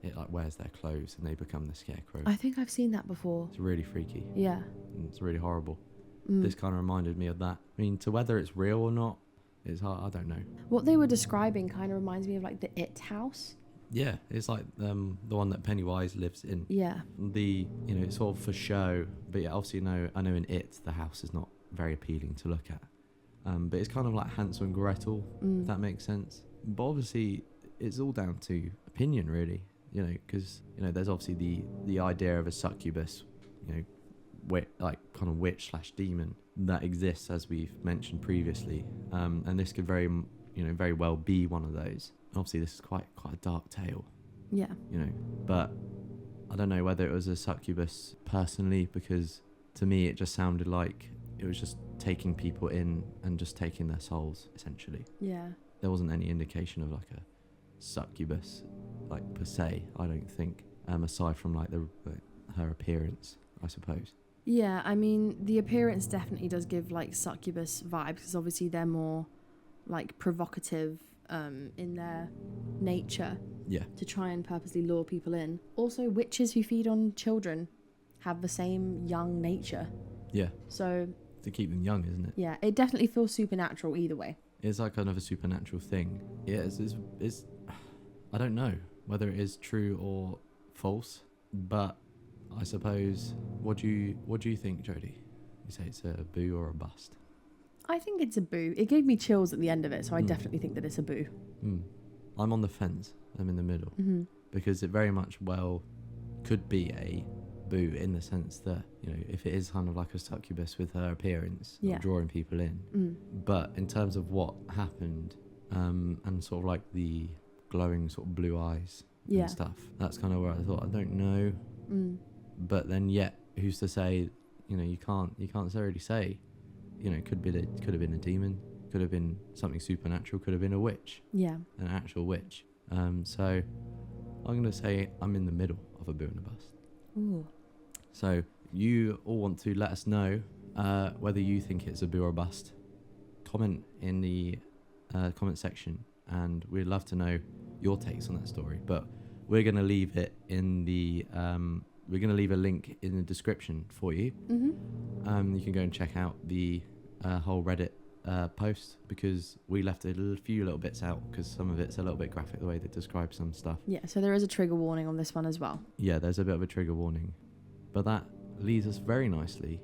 it like wears their clothes and they become the scarecrow. I think I've seen that before. It's really freaky. Yeah. And it's really horrible. This kind of reminded me of that. I mean, to whether it's real or not, it's hard. I don't know. What they were describing kind of reminds me of like the It house. Yeah, it's like the one that Pennywise lives in. Yeah. It's all for show, but yeah, obviously I know in It the house is not very appealing to look at. But it's kind of like Hansel and Gretel, if that makes sense. But obviously it's all down to opinion, really. Because there's obviously the idea of a succubus, like kind of witch / demon that exists, as we've mentioned previously, and this could very well be one of those. Obviously this is quite a dark tale, but I don't know whether it was a succubus personally, because to me it just sounded like it was just taking people in and just taking their souls, essentially. Yeah, there wasn't any indication of like a succubus like per se, I don't think, aside from like her appearance, I suppose. Yeah, I mean, the appearance definitely does give like succubus vibes, because obviously they're more like provocative in their nature. Yeah. To try and purposely lure people in. Also, witches who feed on children have the same young nature. Yeah. So to keep them young, isn't it? Yeah, it definitely feels supernatural either way. It's like kind of a supernatural thing. Yeah, it's I don't know whether it is true or false, but I suppose, what do you think, Jodie? You say it's a boo or a bust? I think it's a boo. It gave me chills at the end of it, so I definitely think that it's a boo. I'm on the fence. I'm in the middle. Because it very much could be a boo, in the sense that, if it is kind of like a succubus with her appearance, of drawing people in. But in terms of what happened, and sort of like the glowing sort of blue eyes and stuff, that's kind of where I thought, I don't know. But then yet, who's to say, you can't necessarily say, could have been a demon, could have been something supernatural, could have been a witch. Yeah. An actual witch. So I'm going to say I'm in the middle of a boo and a bust. Ooh. So you all want to let us know whether you think it's a boo or a bust. Comment in the comment section, and we'd love to know your takes on that story. But we're going to leave it in the we're going to leave a link in the description for you. You can go and check out the whole Reddit post, because we left a few little bits out because some of it's a little bit graphic the way they describe some stuff. Yeah, so there is a trigger warning on this one as well. Yeah, there's a bit of a trigger warning, but that leads us very nicely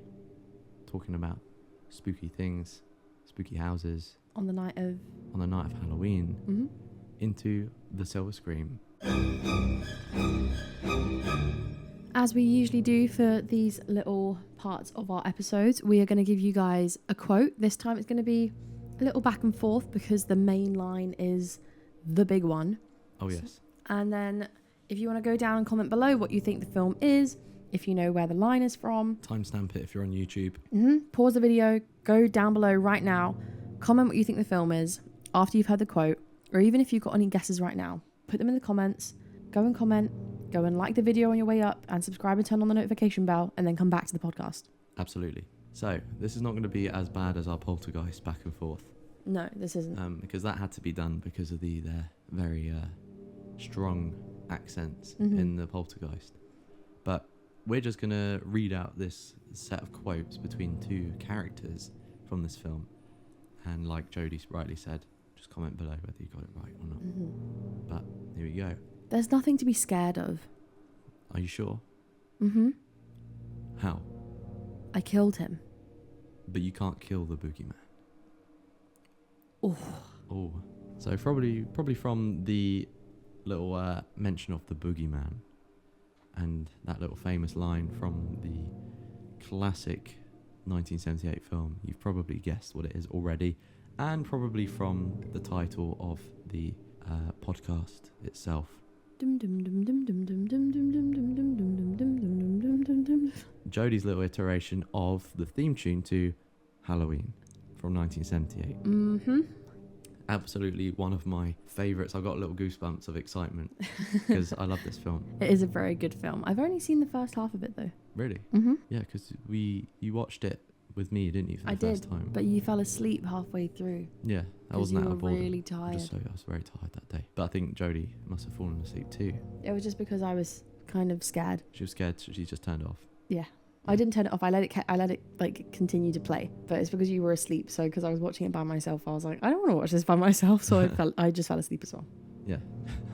talking about spooky things, spooky houses On the night of Halloween, into the Silver Scream. As we usually do for these little parts of our episodes, we are going to give you guys a quote. This time it's going to be a little back and forth because the main line is the big one. Oh, yes. And then if you want to go down and comment below what you think the film is, if you know where the line is from. Timestamp it if you're on YouTube. Pause the video, go down below right now, comment what you think the film is after you've heard the quote, or even if you've got any guesses right now, put them in the comments, go and comment. Go and like the video on your way up and subscribe and turn on the notification bell, and then come back to the podcast. Absolutely. So this is not going to be as bad as our poltergeist back and forth. No, this isn't. Because that had to be done because of their very strong accents in the poltergeist. But we're just going to read out this set of quotes between two characters from this film. And like Jodie rightly said, just comment below whether you got it right or not. But here we go. There's nothing to be scared of. Are you sure? How? I killed him. But you can't kill the boogeyman. Oh. So probably from the little mention of the boogeyman and that little famous line from the classic 1978 film, you've probably guessed what it is already, and probably from the title of the podcast itself. Jodie's little iteration of the theme tune to Halloween from 1978. Absolutely one of my favourites. I've got little goosebumps of excitement because I love this film. It is a very good film. I've only seen the first half of it though. Really? Yeah, because you watched it with me, didn't you, for the first time? But you fell asleep halfway through. Yeah, I wasn't out of boredom. Really tired. I was very tired that day. But I think Jodie must have fallen asleep too. It was just because I was kind of scared. She was scared, so she just turned it off. Yeah. I didn't turn it off. I let it like continue to play. But it's because you were asleep. So because I was watching it by myself, I was like, I don't want to watch this by myself. So I just fell asleep as well. Yeah.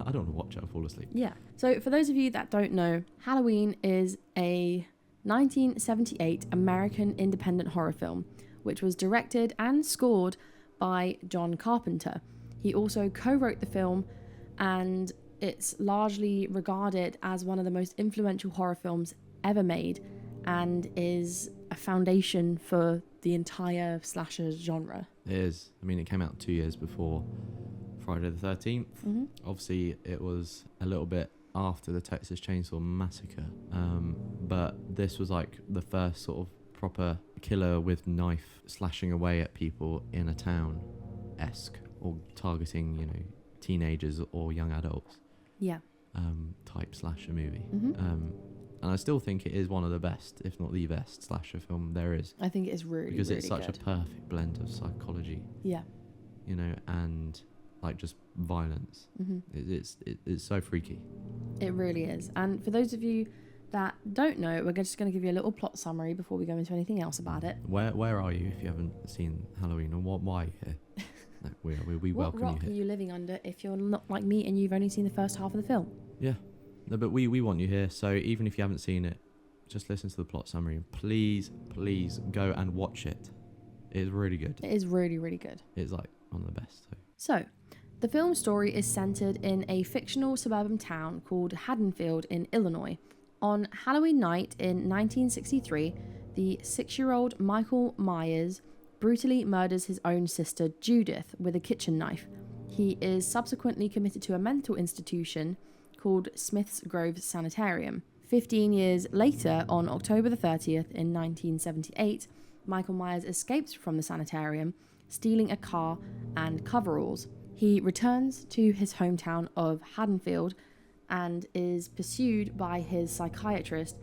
I don't want to watch it and fall asleep. Yeah. So for those of you that don't know, Halloween is a 1978 American independent horror film, which was directed and scored by John Carpenter. He also co-wrote the film, and it's largely regarded as one of the most influential horror films ever made, and is a foundation for the entire slasher genre. It is. I mean, it came out 2 years before Friday the 13th. Obviously, it was a little bit after the Texas Chainsaw Massacre, but this was like the first sort of proper killer with knife slashing away at people in a town-esque, or targeting, teenagers or young adults. Yeah. Type slasher movie. And I still think it is one of the best, if not the best, slasher film there is. I think it is really, because really it's such good. a perfect blend of psychology. Yeah. And like just violence. It's so freaky. It really is. And for those of you that don't know, we're just going to give you a little plot summary before we go into anything else about it. Where are you if you haven't seen Halloween, and why are you here? we welcome you here. What rock are you living under if you're not like me and you've only seen the first half of the film? Yeah. No, but we want you here. So even if you haven't seen it, just listen to the plot summary. Please go and watch it. It is really good. It is really, really good. It's like one of the best. So the film story is centered in a fictional suburban town called Haddonfield in Illinois. On Halloween night in 1963, the 6-year-old Michael Myers brutally murders his own sister Judith with a kitchen knife. He is subsequently committed to a mental institution called Smith's Grove Sanitarium. 15 years later, on October the 30th in 1978, Michael Myers escapes from the sanitarium, stealing a car and coveralls. He returns to his hometown of Haddonfield and is pursued by his psychiatrist,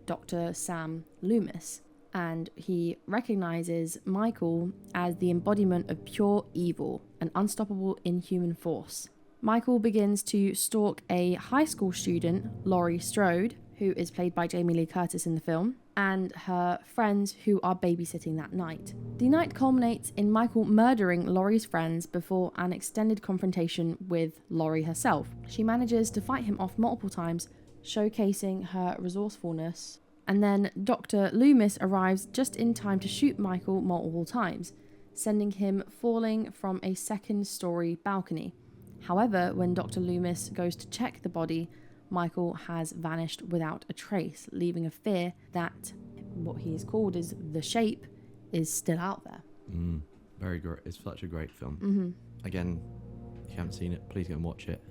Dr. Sam Loomis. And he recognizes Michael as the embodiment of pure evil, an unstoppable inhuman force. Michael begins to stalk a high school student, Laurie Strode, who is played by Jamie Lee Curtis in the film, and her friends who are babysitting that night. The night culminates in Michael murdering Laurie's friends before an extended confrontation with Laurie herself. She manages to fight him off multiple times, showcasing her resourcefulness. And then Dr. Loomis arrives just in time to shoot Michael multiple times, sending him falling from a second-story balcony. However, when Dr. Loomis goes to check the body, Michael has vanished without a trace, leaving a fear that what he is called is the shape is still out there. Very great. It's such a great film. Mm-hmm. Again, if you haven't seen it, please go and watch it.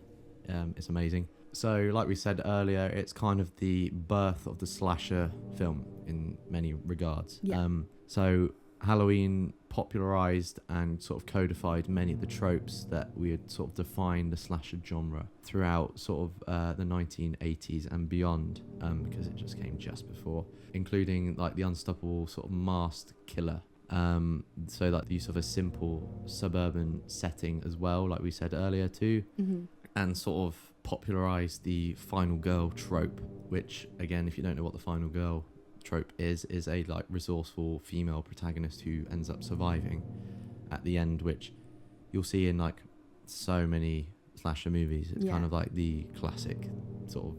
It's amazing. So, like we said earlier, it's kind of the birth of the slasher film in many regards. Yeah. So Halloween popularized and sort of codified many of the tropes that we had sort of defined the slasher genre throughout sort of the 1980s and beyond, because it just came just before, including like the unstoppable sort of masked killer. So like the use of a simple suburban setting as well, like we said earlier too, and sort of popularized the final girl trope, which again, if you don't know what the final girl trope is a like resourceful female protagonist who ends up surviving at the end, which you'll see in like so many slasher movies. It's kind of like the classic sort of,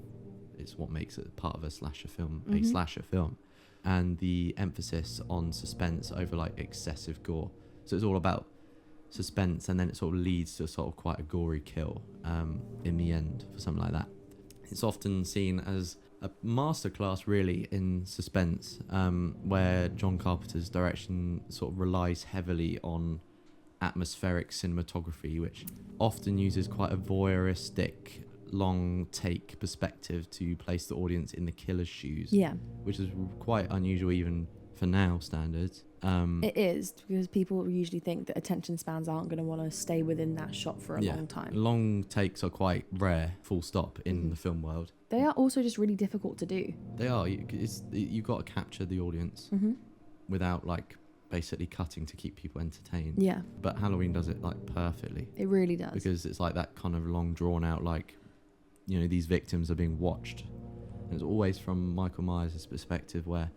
it's what makes it part of a slasher film, a slasher film, and the emphasis on suspense over like excessive gore. So it's all about suspense, and then it sort of leads to sort of quite a gory kill in the end for something like that. It's often seen as a masterclass really in suspense, where John Carpenter's direction sort of relies heavily on atmospheric cinematography, which often uses quite a voyeuristic long take perspective to place the audience in the killer's shoes, which is quite unusual even for now standards. It is, because people usually think that attention spans aren't going to want to stay within that shot for a long time. Long takes are quite rare, full stop, in the film world. They are also just really difficult to do. They are. You've got to capture the audience without like basically cutting to keep people entertained. Yeah. But Halloween does it like perfectly. It really does. Because it's like that kind of long drawn out, like, you know, these victims are being watched. And it's always from Michael Myers' perspective where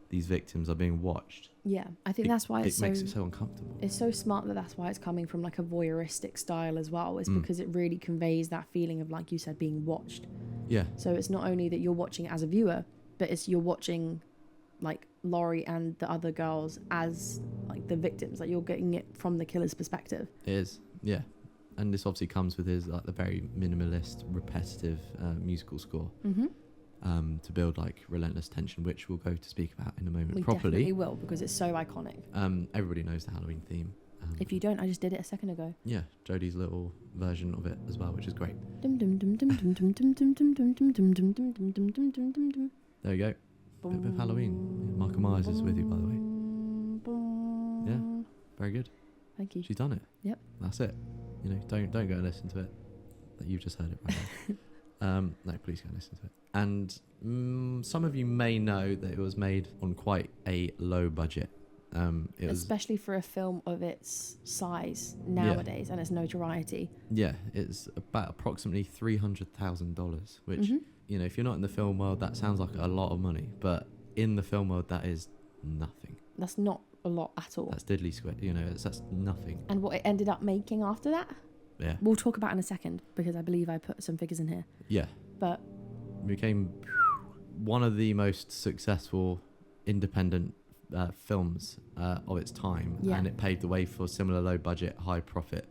these victims are being watched. Yeah, I think that's why it makes it so uncomfortable. It's so smart that's why it's coming from like a voyeuristic style as well. It's because it really conveys that feeling of, like you said, being watched. Yeah. So it's not only that you're watching as a viewer, but it's you're watching like Laurie and the other girls as like the victims. Like you're getting it from the killer's perspective. It is, yeah. And this obviously comes with his like the very minimalist, repetitive musical score. To build like relentless tension, which we'll go to speak about in a moment. We definitely will, because it's so iconic. Everybody knows the Halloween theme. If you don't, I just did it a second ago. Yeah, Jodie's little version of it as well, which is great. There you go. Bit of Halloween. Michael Myers is with you, by the way. Yeah, very good. Thank you. She's done it. Yep. That's it. You know, don't go and listen to it. You've just heard it right now. No, please go and listen to it. And some of you may know that it was made on quite a low budget. Especially for a film of its size nowadays and its notoriety. Yeah, it's about approximately $300,000, which, you know, if you're not in the film world, that sounds like a lot of money. But in the film world, that is nothing. That's not a lot at all. That's diddly square, you know, that's nothing. And what it ended up making after that? Yeah. We'll talk about in a second, because I believe I put some figures in here. Yeah. But it became one of the most successful independent films of its time, and it paved the way for similar low budget, high profit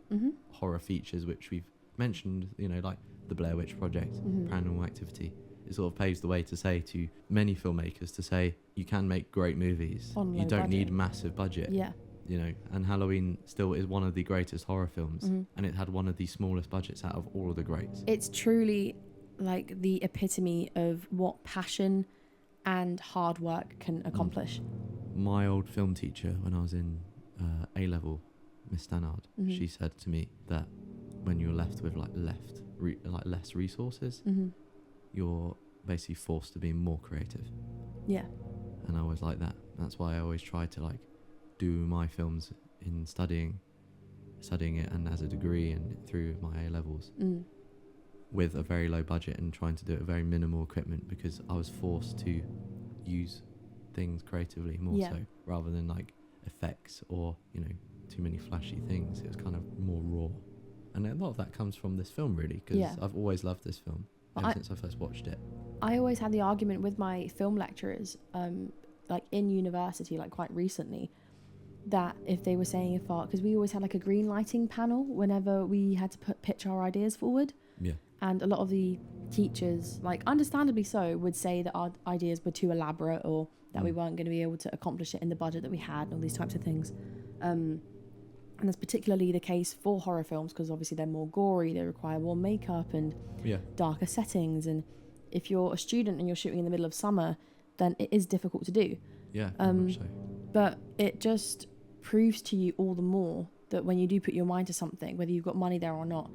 horror features, which we've mentioned, you know, like the Blair Witch Project, Paranormal Activity. It sort of paves the way to say to many filmmakers to say you can make great movies. You don't need massive budget. Yeah. You know, and Halloween still is one of the greatest horror films, and it had one of the smallest budgets out of all of the greats. It's truly like the epitome of what passion and hard work can accomplish. My old film teacher, when I was in A-level, Miss Stannard, she said to me that when you're left with like less resources, you're basically forced to be more creative. Yeah. And I always like that. That's why I always try to like do my films in studying it and as a degree and through my A levels with a very low budget and trying to do it with very minimal equipment, because I was forced to use things creatively more so, rather than like effects or, you know, too many flashy things. It was kind of more raw. And a lot of that comes from this film, really, because I've always loved this film ever since I first watched it. I always had the argument with my film lecturers, like in university, like quite recently, that if they were saying because we always had like a green lighting panel whenever we had to pitch our ideas forward. Yeah. And a lot of the teachers, like understandably so, would say that our ideas were too elaborate or that we weren't going to be able to accomplish it in the budget that we had and all these types of things. And that's particularly the case for horror films, because obviously they're more gory, they require more makeup and darker settings. And if you're a student and you're shooting in the middle of summer, then it is difficult to do. Yeah, very much so. But it just proves to you all the more that when you do put your mind to something, whether you've got money there or not,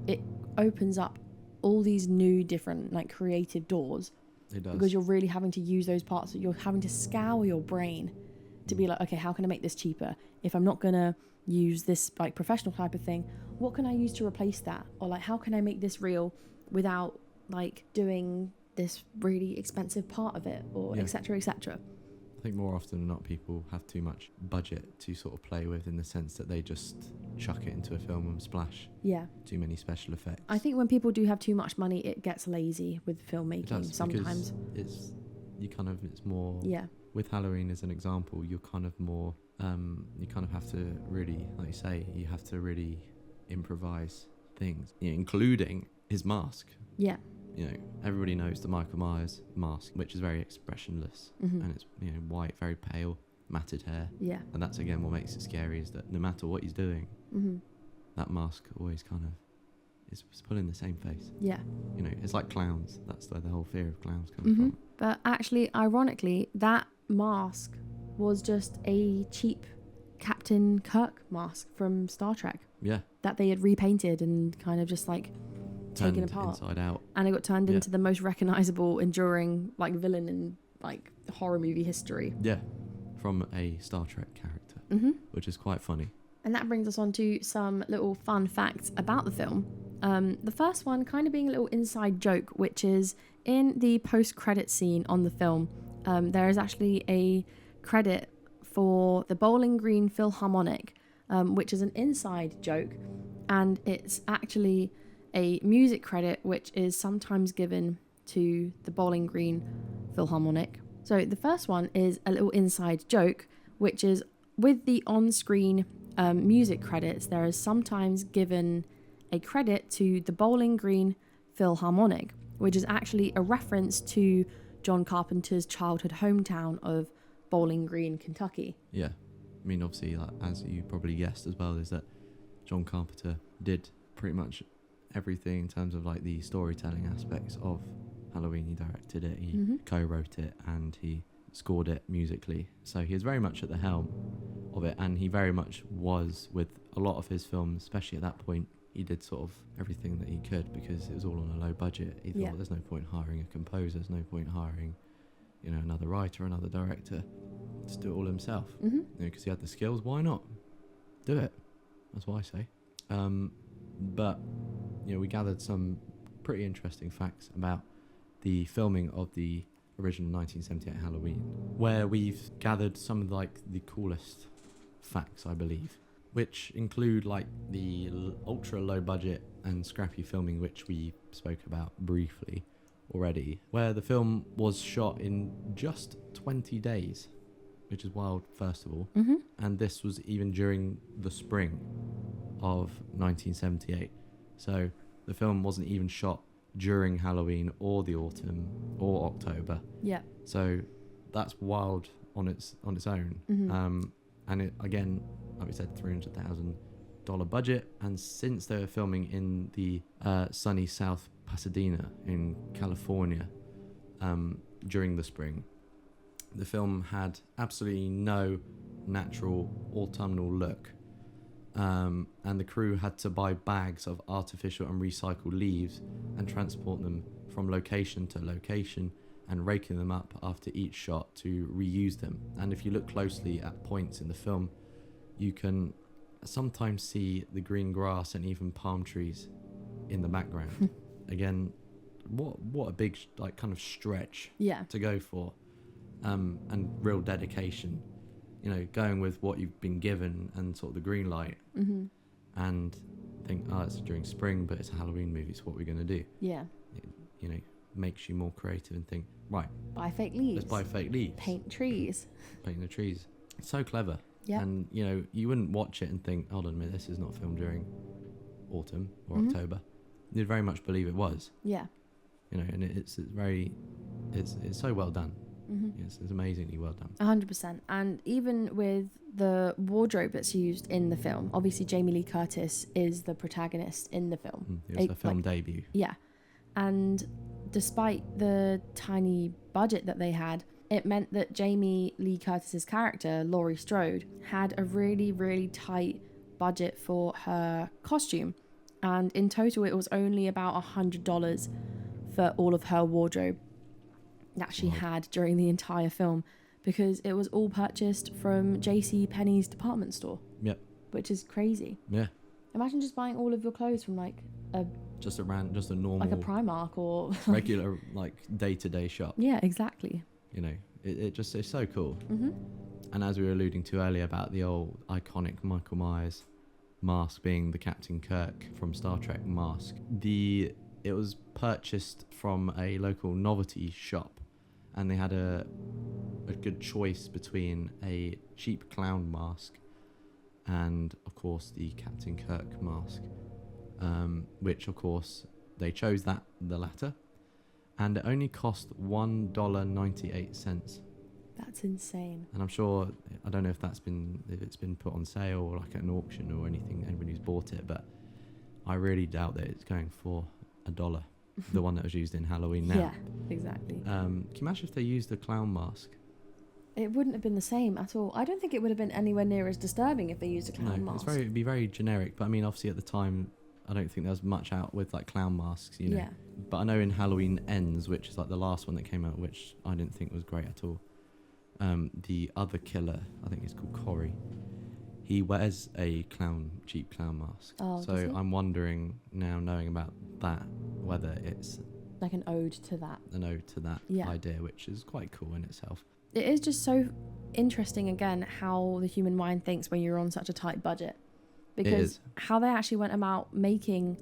it opens up all these new different like creative doors. It does. Because you're really having to use those parts. You're having to scour your brain to be like, okay, how can I make this cheaper? If I'm not gonna use this like professional type of thing, what can I use to replace that? Or like, how can I make this real without like doing this really expensive part of it, or etc. etc. I think more often than not, people have too much budget to sort of play with, in the sense that they just chuck it into a film and splash too many special effects. I think when people do have too much money, it gets lazy with filmmaking sometimes. It's more with Halloween as an example, you're kind of more you kind of have to really, like you say, you have to really improvise things, including his mask. You know, everybody knows the Michael Myers mask, which is very expressionless, and it's, you know, white, very pale, matted hair. And that's again what makes it scary, is that no matter what he's doing, that mask always kind of is pulling the same face. You know, it's like clowns. That's where the whole fear of clowns comes from. But actually, ironically, that mask was just a cheap Captain Kirk mask from Star Trek. That they had repainted and kind of just like taken apart inside out, and it got turned into the most recognizable, enduring like villain in like horror movie history. From a Star Trek character, which is quite funny. And that brings us on to some little fun facts about the film. The first one kind of being a little inside joke, which is in the post-credit scene on the film, there is actually a credit for the Bowling Green Philharmonic, which is an inside joke, and it's actually a music credit which is sometimes given to the Bowling Green Philharmonic. So the first one is a little inside joke, which is with the on-screen music credits, there is sometimes given a credit to the Bowling Green Philharmonic, which is actually a reference to John Carpenter's childhood hometown of Bowling Green, Kentucky. I mean, obviously, like, as you probably guessed as well, is that John Carpenter did pretty much everything in terms of like the storytelling aspects of Halloween. He directed it, he co-wrote it, and he scored it musically. So he is very much at the helm of it, and he very much was with a lot of his films, especially at that point. He did sort of everything that he could because it was all on a low budget. He thought there's no point hiring a composer, there's no point hiring, you know, another writer, another director. Just do it all himself. You know, because he had the skills. Why not do it? That's what I say. But you know, we gathered some pretty interesting facts about the filming of the original 1978 Halloween, where we've gathered some of like the coolest facts, I believe, which include like the ultra low budget and scrappy filming, which we spoke about briefly already, where the film was shot in just 20 days, which is wild, first of all. And this was even during the spring of 1978. So the film wasn't even shot during Halloween or the autumn or October. So that's wild on its own. And it, again, like we said, $300,000 budget. And since they were filming in the sunny South Pasadena in California during the spring, the film had absolutely no natural autumnal look. and the crew had to buy bags of artificial and recycled leaves and transport them from location to location and raking them up after each shot to reuse them. And if you look closely at points in the film, you can sometimes see the green grass and even palm trees in the background. Again, what a big like kind of stretch to go for, and real dedication. You know, going with what you've been given and sort of the green light, and think, oh, it's during spring, but it's a Halloween movie. So what we're going to do? Yeah. It, you know, makes you more creative and think, right, buy fake leaves. Let's buy fake leaves. Paint trees. Paint the trees. It's so clever. Yeah. And you know, you wouldn't watch it and think, hold on a minute, this is not filmed during autumn or October. You'd very much believe it was. Yeah. You know, and it's so well done. It's amazingly well done. 100%. And even with the wardrobe that's used in the film, obviously Jamie Lee Curtis is the protagonist in the film. It was her film debut. Yeah. And despite the tiny budget that they had, it meant that Jamie Lee Curtis's character, Laurie Strode, had a really, really tight budget for her costume. And in total, it was only about $100 for all of her wardrobe that she had during the entire film, because it was all purchased from J.C. Penney's department store. Yep. Which is crazy. Yeah. Imagine just buying all of your clothes from like a normal, like a Primark or regular like day-to-day shop. Yeah, exactly. You know, it's so cool. And as we were alluding to earlier about the old iconic Michael Myers mask being the Captain Kirk from Star Trek mask, it was purchased from a local novelty shop, and they had a good choice between a cheap clown mask and of course the Captain Kirk mask, which of course they chose the latter, and it only cost $1.98. That's insane. And I'm sure, I don't know if it's been put on sale or like at an auction or anything, anybody who's bought it, but I really doubt that it's going for $1, the one that was used in Halloween now. Yeah, exactly. Can you imagine if they used a clown mask? It wouldn't have been the same at all. I don't think it would have been anywhere near as disturbing if they used a clown mask. It'd be very generic, but I mean, obviously at the time, I don't think there was much out with like clown masks, you know. Yeah. But I know in Halloween Ends, which is like the last one that came out, which I didn't think was great at all, the other killer, I think he's called Corey, he wears a cheap clown mask. Oh, so I'm wondering now, knowing about that, whether it's like an ode to that idea, which is quite cool in itself. It is just so interesting, again, how the human mind thinks when you're on such a tight budget, because how they actually went about making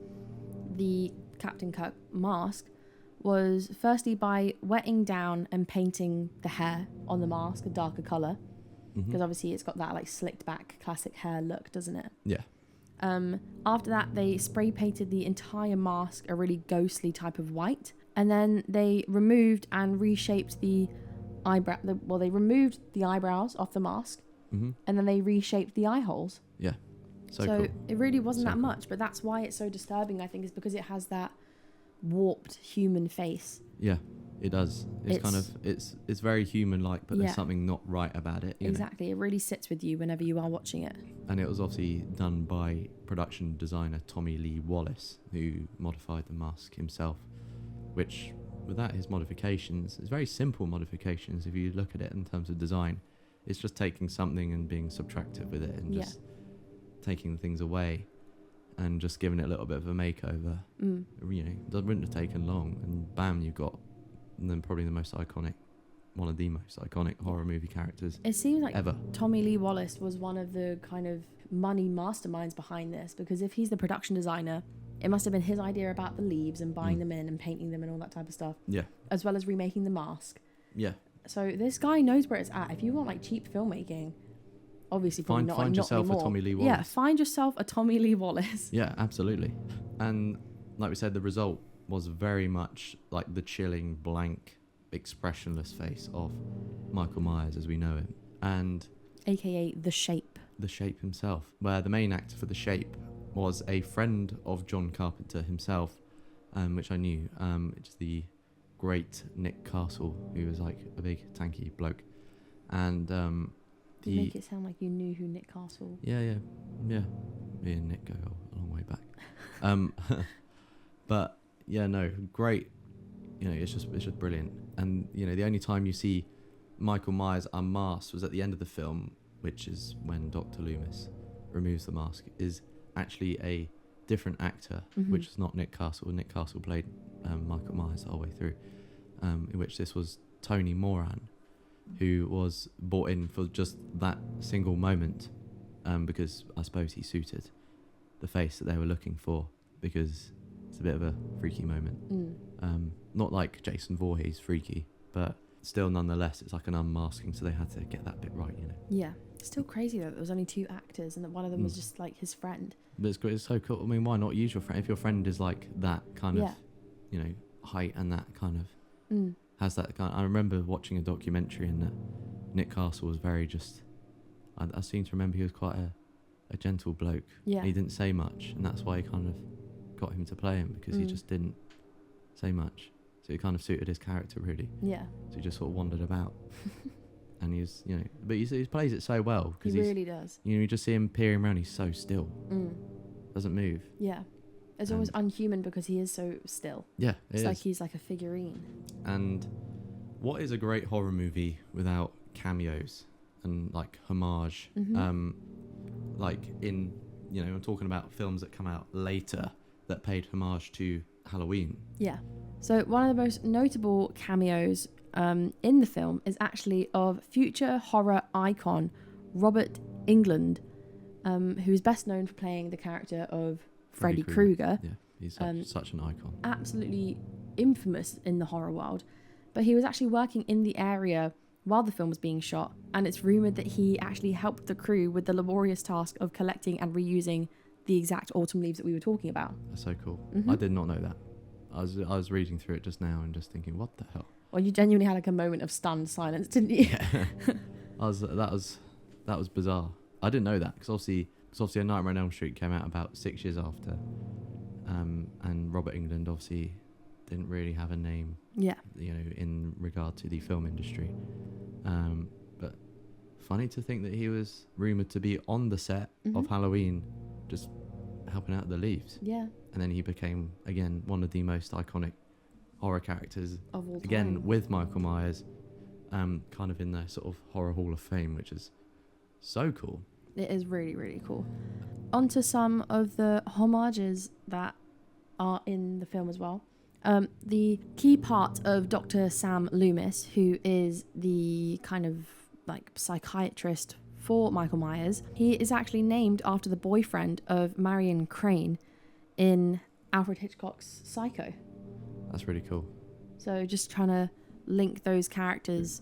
the Captain Kirk mask was firstly by wetting down and painting the hair on the mask a darker colour, because obviously it's got that like slicked back classic hair look, doesn't it? Yeah. After that, they spray painted the entire mask a really ghostly type of white, and then they removed and reshaped the they removed the eyebrows off the mask, and then they reshaped the eye holes. Yeah. So cool. It really wasn't that cool. much, but that's why it's so disturbing, I think, is because it has that warped human face. Yeah, it does. It's very human-like, but there's something not right about it. Exactly. It really sits with you whenever you are watching it. And it was obviously done by production designer Tommy Lee Wallace, who modified the mask himself, which, without his modifications, it's very simple modifications if you look at it in terms of design. It's just taking something and being subtractive with it and just taking things away and just giving it a little bit of a makeover. You know, it wouldn't have taken long, and bam, you've got then probably one of the most iconic horror movie characters. It seems like ever. Tommy Lee Wallace was one of the kind of money masterminds behind this, because if he's the production designer, it must have been his idea about the leaves and buying them in and painting them and all that type of stuff. Yeah. As well as remaking the mask. Yeah. So this guy knows where it's at. If you want like cheap filmmaking, obviously probably not. Find yourself a Tommy Lee Wallace. Yeah, find yourself a Tommy Lee Wallace. Yeah, absolutely. And like we said, the result was very much like the chilling, blank, expressionless face of Michael Myers as we know him, and aka the Shape. The Shape himself, where the main actor for the Shape was a friend of John Carpenter himself, which I knew. It's the great Nick Castle, who was like a big tanky bloke, and you make it sound like you knew who Nick Castle. Yeah. Me and Nick go a long way back. But yeah, no, great. You know, it's just brilliant. And you know, the only time you see Michael Myers unmasked was at the end of the film, which is when Dr. Loomis removes the mask, is actually a different actor, which is not Nick Castle. Nick Castle played Michael Myers the whole way through, in which this was Tony Moran, who was brought in for just that single moment, because I suppose he suited the face that they were looking for, because it's a bit of a freaky moment. Not like Jason Voorhees freaky, but still nonetheless it's like an unmasking, so they had to get that bit right, you know. Yeah, it's still crazy though, there was only 2 actors and that one of them was just like his friend. But it's great, it's so cool. I mean, why not use your friend if your friend is like that kind of, you know, height and that kind of has that kind of, I remember watching a documentary and that Nick Castle was very just, I seem to remember he was quite a gentle bloke. Yeah. He didn't say much, and that's why he kind of got him to play him, because he just didn't say much. So it kind of suited his character, really. Yeah. So he just sort of wandered about. And he was, you know, but he plays it so well. He really does. You know, you just see him peering around, he's so still. Doesn't move. Yeah. It's almost unhuman because he is so still. Yeah, it's like he's like a figurine. And what is a great horror movie without cameos and like homage? Like in, you know, I'm talking about films that come out later that paid homage to Halloween. Yeah. So one of the most notable cameos in the film is actually of future horror icon Robert Englund, who is best known for playing the character of Freddy Krueger. Yeah, he's such an icon. Absolutely infamous in the horror world. But he was actually working in the area while the film was being shot, and it's rumoured that he actually helped the crew with the laborious task of collecting and reusing the exact autumn leaves that we were talking about. That's so cool. I did not know that. I was reading through it just now and just thinking, what the hell? Well, you genuinely had like a moment of stunned silence, didn't you? Yeah. That was bizarre. I didn't know that because obviously A Nightmare on Elm Street came out about 6 years after, and Robert Englund obviously didn't really have a name. Yeah. You know, in regard to the film industry, but funny to think that he was rumoured to be on the set of Halloween, just helping out the leaves. Yeah. And then he became again one of the most iconic horror characters of all time. Again with Michael Myers, kind of in the sort of horror hall of fame, which is so cool. It is really, really cool. On to some of the homages that are in the film as well. The key part of Dr. Sam Loomis, who is the kind of like psychiatrist for Michael Myers, he is actually named after the boyfriend of Marion Crane in Alfred Hitchcock's Psycho. That's really cool. So just trying to link those characters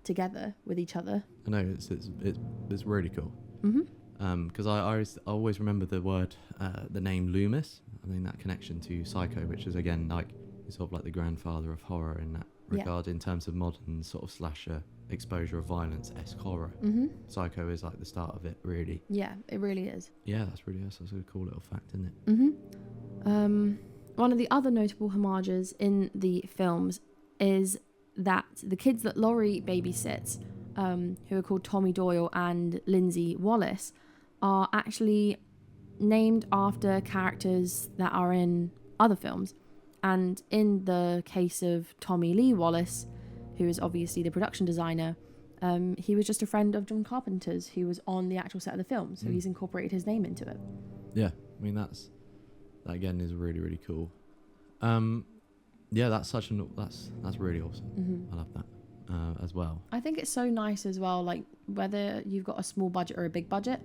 together with each other. I know, it's really cool. Because I always remember the name Loomis. I mean, that connection to Psycho, which is again like sort of like the grandfather of horror in that regard, in terms of modern sort of slasher exposure of violence-esque horror. Psycho is like the start of it, really. Yeah, it really is. Yeah, that's a cool little fact, isn't it? One of the other notable homages in the films is that the kids that Laurie babysits, who are called Tommy Doyle and Lindsay Wallace, are actually named after characters that are in other films. And in the case of Tommy Lee Wallace, who is obviously the production designer, he was just a friend of John Carpenter's who was on the actual set of the film. So he's incorporated his name into it. Yeah, I mean, that again is really, really cool. Yeah, that's really awesome. I love that as well. I think it's so nice as well, like whether you've got a small budget or a big budget,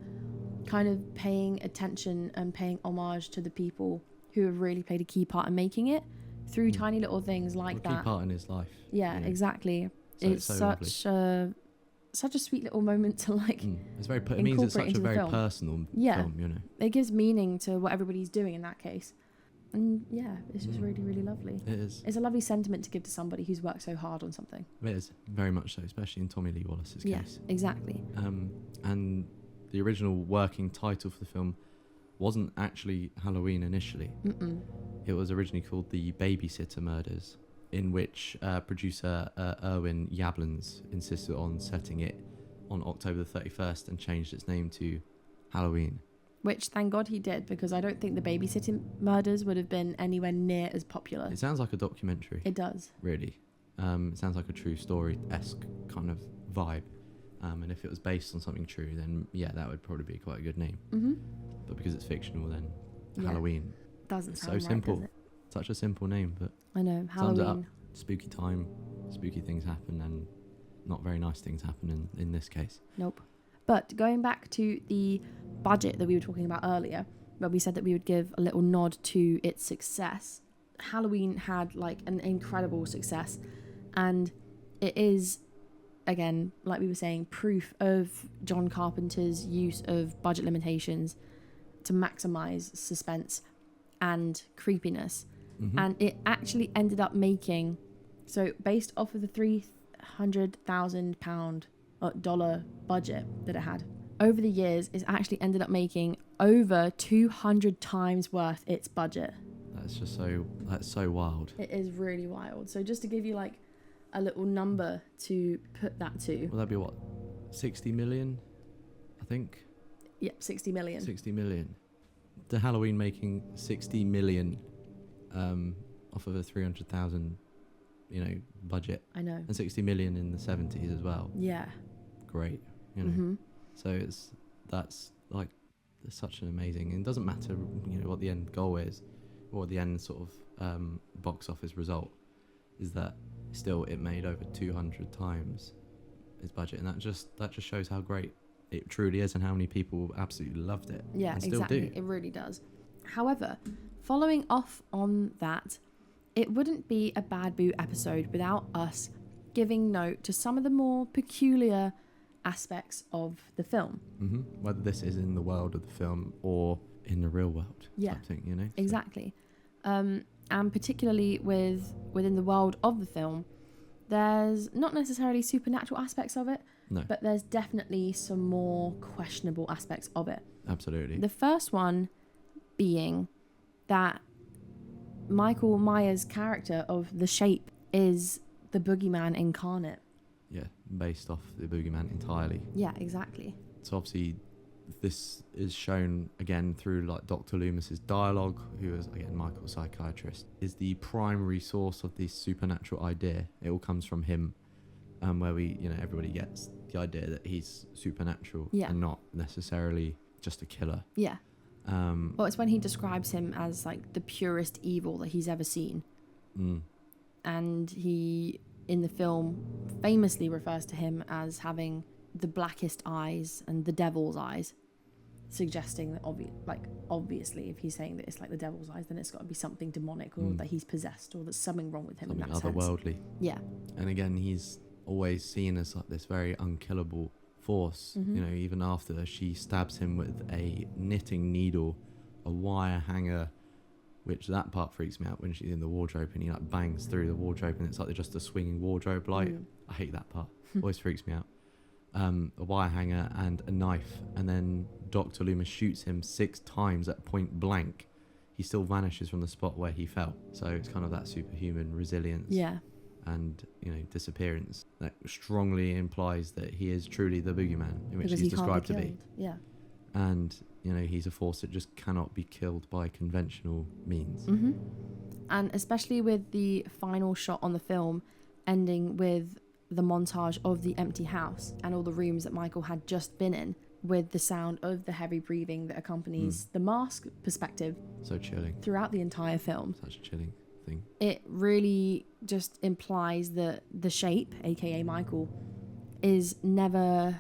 kind of paying attention and paying homage to the people who have really played a key part in making it through tiny little things like that. Key part in his life. Yeah, you know. Exactly. So it's such a sweet little moment to like. It's very. It means it's such a very personal film. You know, it gives meaning to what everybody's doing in that case, and yeah, it's just really, really lovely. It is. It's a lovely sentiment to give to somebody who's worked so hard on something. It is very much so, especially in Tommy Lee Wallace's case. Yeah, exactly. And the original working title for the film wasn't actually Halloween initially. It was originally called The Babysitter Murders, in which producer Irwin Yablans insisted on setting it on October the 31st and changed its name to Halloween. Which, thank God he did, because I don't think the babysitting murders would have been anywhere near as popular. It sounds like a documentary. It does. Really. It sounds like a true story-esque kind of vibe. And if it was based on something true, then yeah, that would probably be quite a good name. Mm-hmm. But because it's fictional, then Yeah. Halloween. Doesn't So sound right, simple. does it? Such a simple name, but I know. sums it up. Halloween. Spooky time, spooky things happen, and not very nice things happen in this case. Nope. But going back to the budget that we were talking about earlier, where we said that we would give a little nod to its success, Halloween had like an incredible success, and it is, again, like we were saying, proof of John Carpenter's use of budget limitations to maximize suspense and creepiness. Mm-hmm. And it actually ended up making, so based off of the $300,000 dollar budget that it had, over the years, it's actually ended up making over 200 times worth its budget. That's so wild. It is really wild. So just to give you like a little number to put that to. Well, that'd be what, 60 million, I think. Yep, 60 million. 60 million. The Halloween making 60 million off of a 300,000, budget, I know. and 60 million in the 70s as well. Yeah. Great, Mm-hmm. So that's such an amazing. And it doesn't matter, what the end goal is, or the end sort of box office result is. That still it made over 200 times its budget, and that just shows how great it truly is and how many people absolutely loved it. Yeah, and exactly. Still do. It really does. However, following off on that, it wouldn't be a Bad Boo episode without us giving note to some of the more peculiar aspects of the film. Mm-hmm. Whether this is in the world of the film or in the real world. Yeah, type thing, exactly. And particularly within the world of the film, there's not necessarily supernatural aspects of it, No. but there's definitely some more questionable aspects of it. Absolutely. The first one being that Michael Myers' character of The Shape is the boogeyman incarnate. Yeah, based off the Bogeyman entirely. Yeah, exactly. So obviously this is shown again through like Dr. Loomis's dialogue, who is again Michael's psychiatrist, is the primary source of this supernatural idea. It all comes from him, where everybody gets the idea that he's supernatural and not necessarily just a killer. Yeah. Well, it's when he describes him as like the purest evil that he's ever seen. And he, in the film, famously refers to him as having the blackest eyes and the devil's eyes, suggesting that obviously if he's saying that it's like the devil's eyes, then it's got to be something demonic, or that he's possessed, or there's something wrong with him, something in that otherworldly. sense. Yeah. And again, he's always seen as like this very unkillable force. Even after she stabs him with a knitting needle, a wire hanger, which that part freaks me out when she's in the wardrobe and he like bangs through the wardrobe and it's like just a swinging wardrobe light. I hate that part. Always freaks me out. A wire hanger and a knife, and then Dr. Loomis shoots him 6 times at point blank. He still vanishes from the spot where he fell. So it's kind of that superhuman resilience. Yeah. And disappearance that strongly implies that he is truly the boogeyman in which Because he's he can't described be to be. killed. Yeah. And he's a force that just cannot be killed by conventional means. And especially with the final shot on the film ending with the montage of the empty house and all the rooms that Michael had just been in, with the sound of the heavy breathing that accompanies the mask perspective. So chilling. Throughout the entire film. Such a chilling thing. It really just implies that the Shape, aka Michael, is never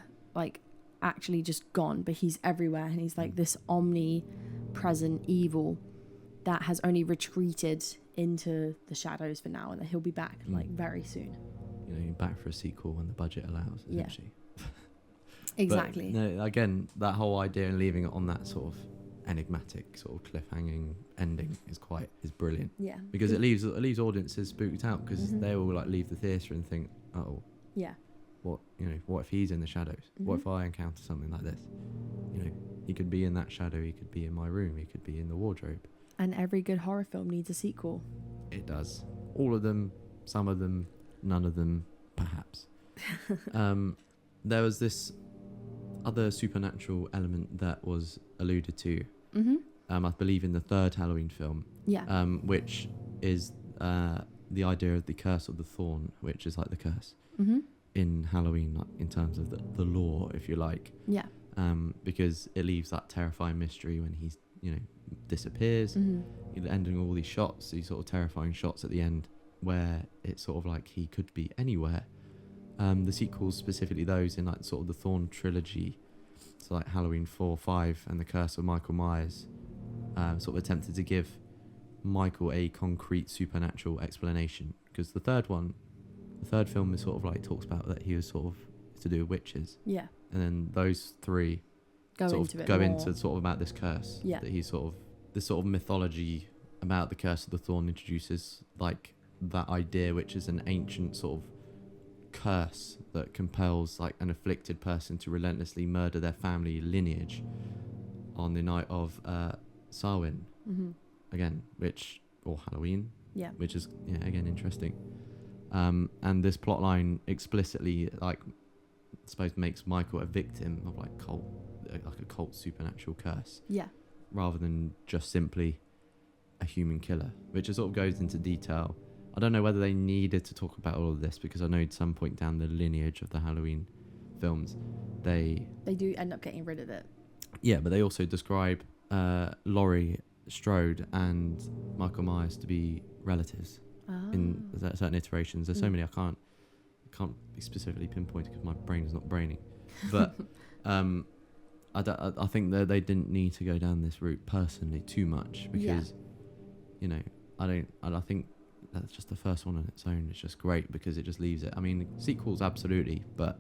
actually just gone, but he's everywhere, and he's like this omnipresent evil that has only retreated into the shadows for now, and that he'll be back very soon. Back for a sequel when the budget allows, essentially. Yeah. Exactly. But, no, again, that whole idea and leaving it on that sort of enigmatic sort of cliffhanging ending is brilliant. Yeah. Because it leaves audiences spooked out, because they will leave the theatre and think, oh, yeah, what if he's in the shadows? What if I encounter something like this? He could be in that shadow, he could be in my room, he could be in the wardrobe. And every good horror film needs a sequel. It does. All of them, some of them, none of them, perhaps. There was this other supernatural element that was alluded to, Mm-hmm. I believe in the third Halloween film, Yeah. which is the idea of the curse of the thorn, which is like the curse Mm-hmm. in Halloween, like, in terms of the lore, if you like. Yeah. Because it leaves that terrifying mystery when he's, disappears. Mm-hmm. Ending all these shots, these sort of terrifying shots at the end, where it's sort of like he could be anywhere. The sequels, specifically those in like sort of the Thorn trilogy, so like Halloween 4, 5, and the Curse of Michael Myers, sort of attempted to give Michael a concrete supernatural explanation. Because the third film is sort of like talks about that he was sort of to do with witches, Yeah. and then those three Go sort into of go more. into sort of about this curse. Yeah. That he's sort of this sort of mythology about the Curse of the Thorn introduces like that idea, which is an ancient sort of curse that compels like an afflicted person to relentlessly murder their family lineage on the night of Samhain, Mm-hmm. again, or Halloween, Yeah. which is again interesting. And this plotline explicitly like I suppose makes Michael a victim of like a cult supernatural curse, Yeah. rather than just simply a human killer, which sort of goes into detail. I don't know whether they needed to talk about all of this, because I know at some point down the lineage of the Halloween films, they do end up getting rid of it. Yeah, but they also describe Laurie Strode and Michael Myers to be relatives in certain iterations. There's so many I can't be specifically pinpointed because my brain is not braining. But I think that they didn't need to go down this route personally too much, because I think that's just the first one on its own. It's just great because it just leaves it. I mean, sequels absolutely, but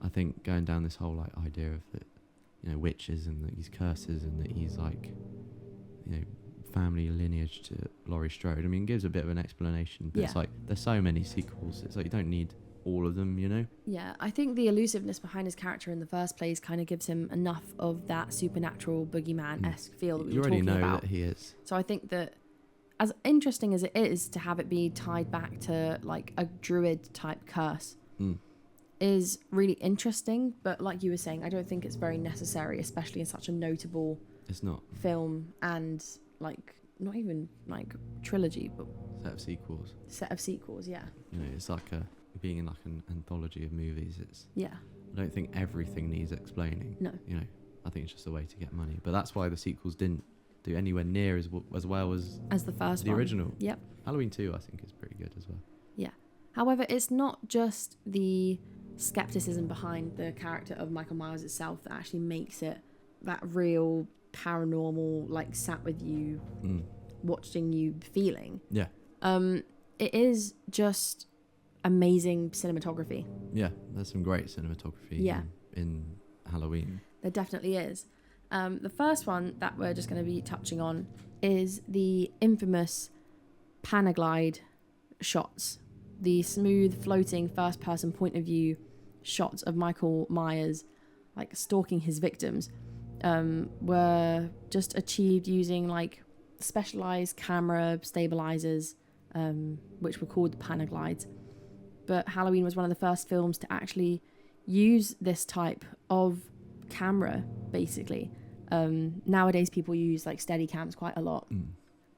I think going down this whole like idea of that, witches and that he's curses and that he's like, family lineage to Laurie Strode. I mean, it gives a bit of an explanation, but it's like there's so many sequels. It's like you don't need all of them, Yeah, I think the elusiveness behind his character in the first place kind of gives him enough of that supernatural boogeyman-esque feel that we were talking about. You already know that he is. So I think that as interesting as it is to have it be tied back to like a druid type curse is really interesting, but like you were saying, I don't think it's very necessary, especially in such a notable film and like not even like trilogy, but set of sequels. Yeah, it's like being in like an anthology of movies. I don't think everything needs explaining. No, I think it's just a way to get money, but that's why the sequels didn't do anywhere near as well as the first the one. original. Yep. Halloween 2 I think is pretty good as well. Yeah. However, it's not just the skepticism behind the character of Michael Myers itself that actually makes it that real paranormal, like sat with you, watching you feeling. Yeah. It is just amazing cinematography. Yeah, there's some great cinematography in Halloween. There definitely is. The first one that we're just going to be touching on is the infamous Panaglide shots. The smooth, floating, first-person point of view shots of Michael Myers, like stalking his victims, were just achieved using like specialized camera stabilizers, which were called the Panaglides. But Halloween was one of the first films to actually use this type of camera, basically. Nowadays people use like Steadicams quite a lot,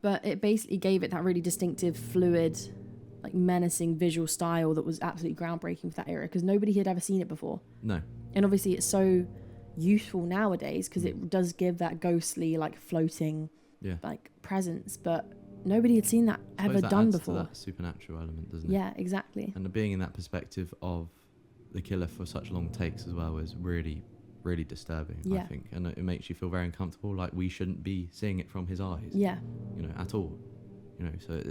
but it basically gave it that really distinctive, fluid, like menacing visual style that was absolutely groundbreaking for that era, because nobody had ever seen it before. No. And obviously it's so useful nowadays because it does give that ghostly, like floating, like presence, but nobody had seen that ever done before. To that supernatural element, doesn't it? Yeah, exactly. And being in that perspective of the killer for such long takes as well is really, really disturbing, I think. And it makes you feel very uncomfortable, like we shouldn't be seeing it from his eyes. Yeah. At all. So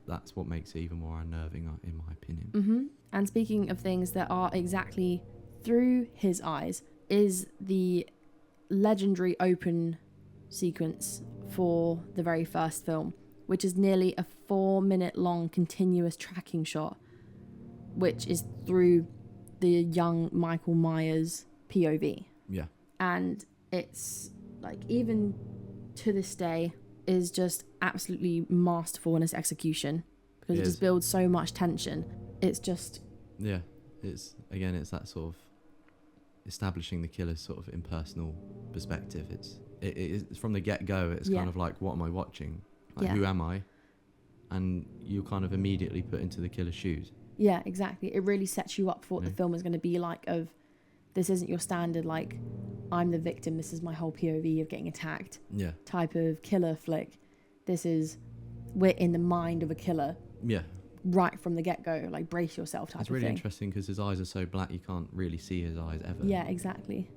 that's what makes it even more unnerving, in my opinion. Mm-hmm. And speaking of things that are exactly through his eyes, is the legendary open sequence for the very first film, which is nearly a 4-minute long continuous tracking shot, which is through the young Michael Myers POV. Yeah. And it's like, even to this day, is just absolutely masterful in its execution, because it just builds so much tension. It's just... Yeah. It's that sort of... establishing the killer's sort of impersonal perspective. It's from the get-go, it's kind of like, what am I watching? Like, who am I? And you're kind of immediately put into the killer's shoes. Yeah, exactly. It really sets you up for what the film is going to be like. Of this isn't your standard, like, I'm the victim, this is my whole POV of getting attacked type of killer flick. This is, we're in the mind of a killer. Yeah. Right from the get-go, like, brace yourself type of thing. It's really interesting because his eyes are so black you can't really see his eyes ever. Yeah, exactly.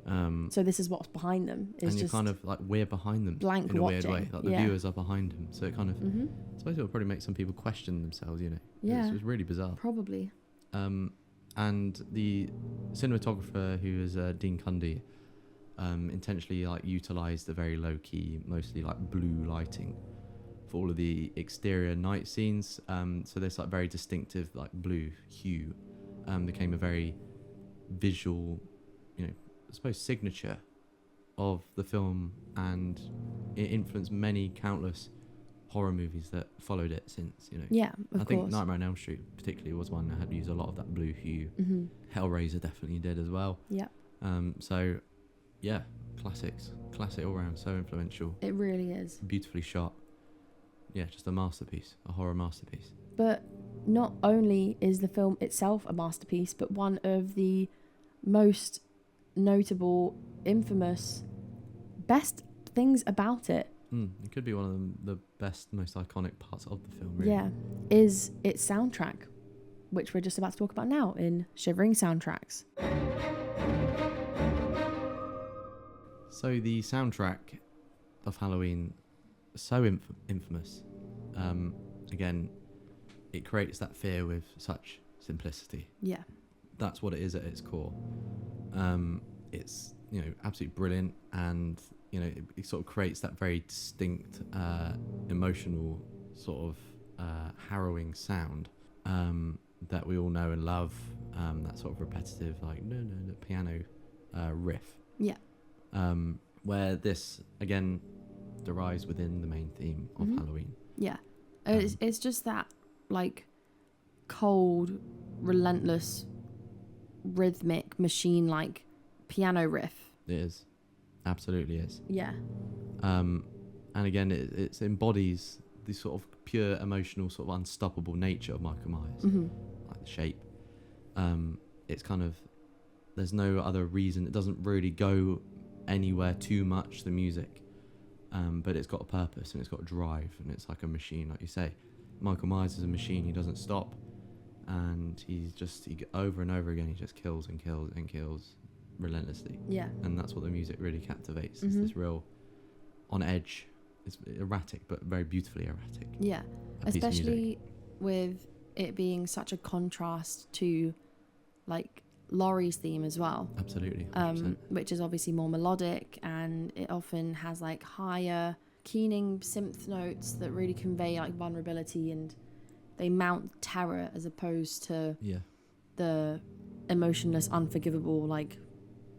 So this is what's behind them. And you're kind of like, we're behind them blank in a watching. weird way. Like, the viewers are behind him. So it kind of, I suppose it'll probably make some people question themselves, you know. Yeah. It's really bizarre. Probably. And the cinematographer, who is Dean Cundy, intentionally like utilised the very low-key, mostly like blue lighting for all of the exterior night scenes. So this like very distinctive like blue hue became a very visual, you know, I suppose signature of the film, and it influenced many countless horror movies that followed it since, you know. Yeah, I think Nightmare on Elm Street particularly was one that had used a lot of that blue hue. Hellraiser definitely did as well. Yeah. So yeah, classic all round, so influential. It really is. Beautifully shot. Yeah, just a masterpiece, a horror masterpiece. But not only is the film itself a masterpiece, but one of the most notable, infamous, best things about it. It could be one of the best, most iconic parts of the film, really. Yeah, is its soundtrack, which we're just about to talk about now in Shivering Soundtracks. So the soundtrack of Halloween, so infamous. Again, it creates that fear with such simplicity. Yeah. That's what it is at its core. It's, you know, absolutely brilliant, and you know, it sort of creates that very distinct, emotional, sort of harrowing sound that we all know and love. That sort of repetitive, like the piano riff. Yeah. Where this again derives within the main theme of Halloween. Yeah, it's just that like cold, relentless, rhythmic, machine-like piano riff. It is. Absolutely is. Yeah. And again, it embodies the sort of pure emotional, sort of unstoppable nature of Michael Myers, like the shape. It's kind of, there's no other reason. It doesn't really go anywhere too much, the music, but it's got a purpose and it's got a drive, and it's like a machine, like you say. Michael Myers is a machine. He doesn't stop, and he over and over again, he just kills and kills and kills relentlessly. Yeah. And that's what the music really captivates. It's this real on edge. It's erratic, but very beautifully erratic. Yeah. Especially with it being such a contrast to like Laurie's theme as well. Absolutely. Which is obviously more melodic, and it often has like higher keening synth notes that really convey like vulnerability, and they mount terror as opposed to the emotionless, unforgivable, like,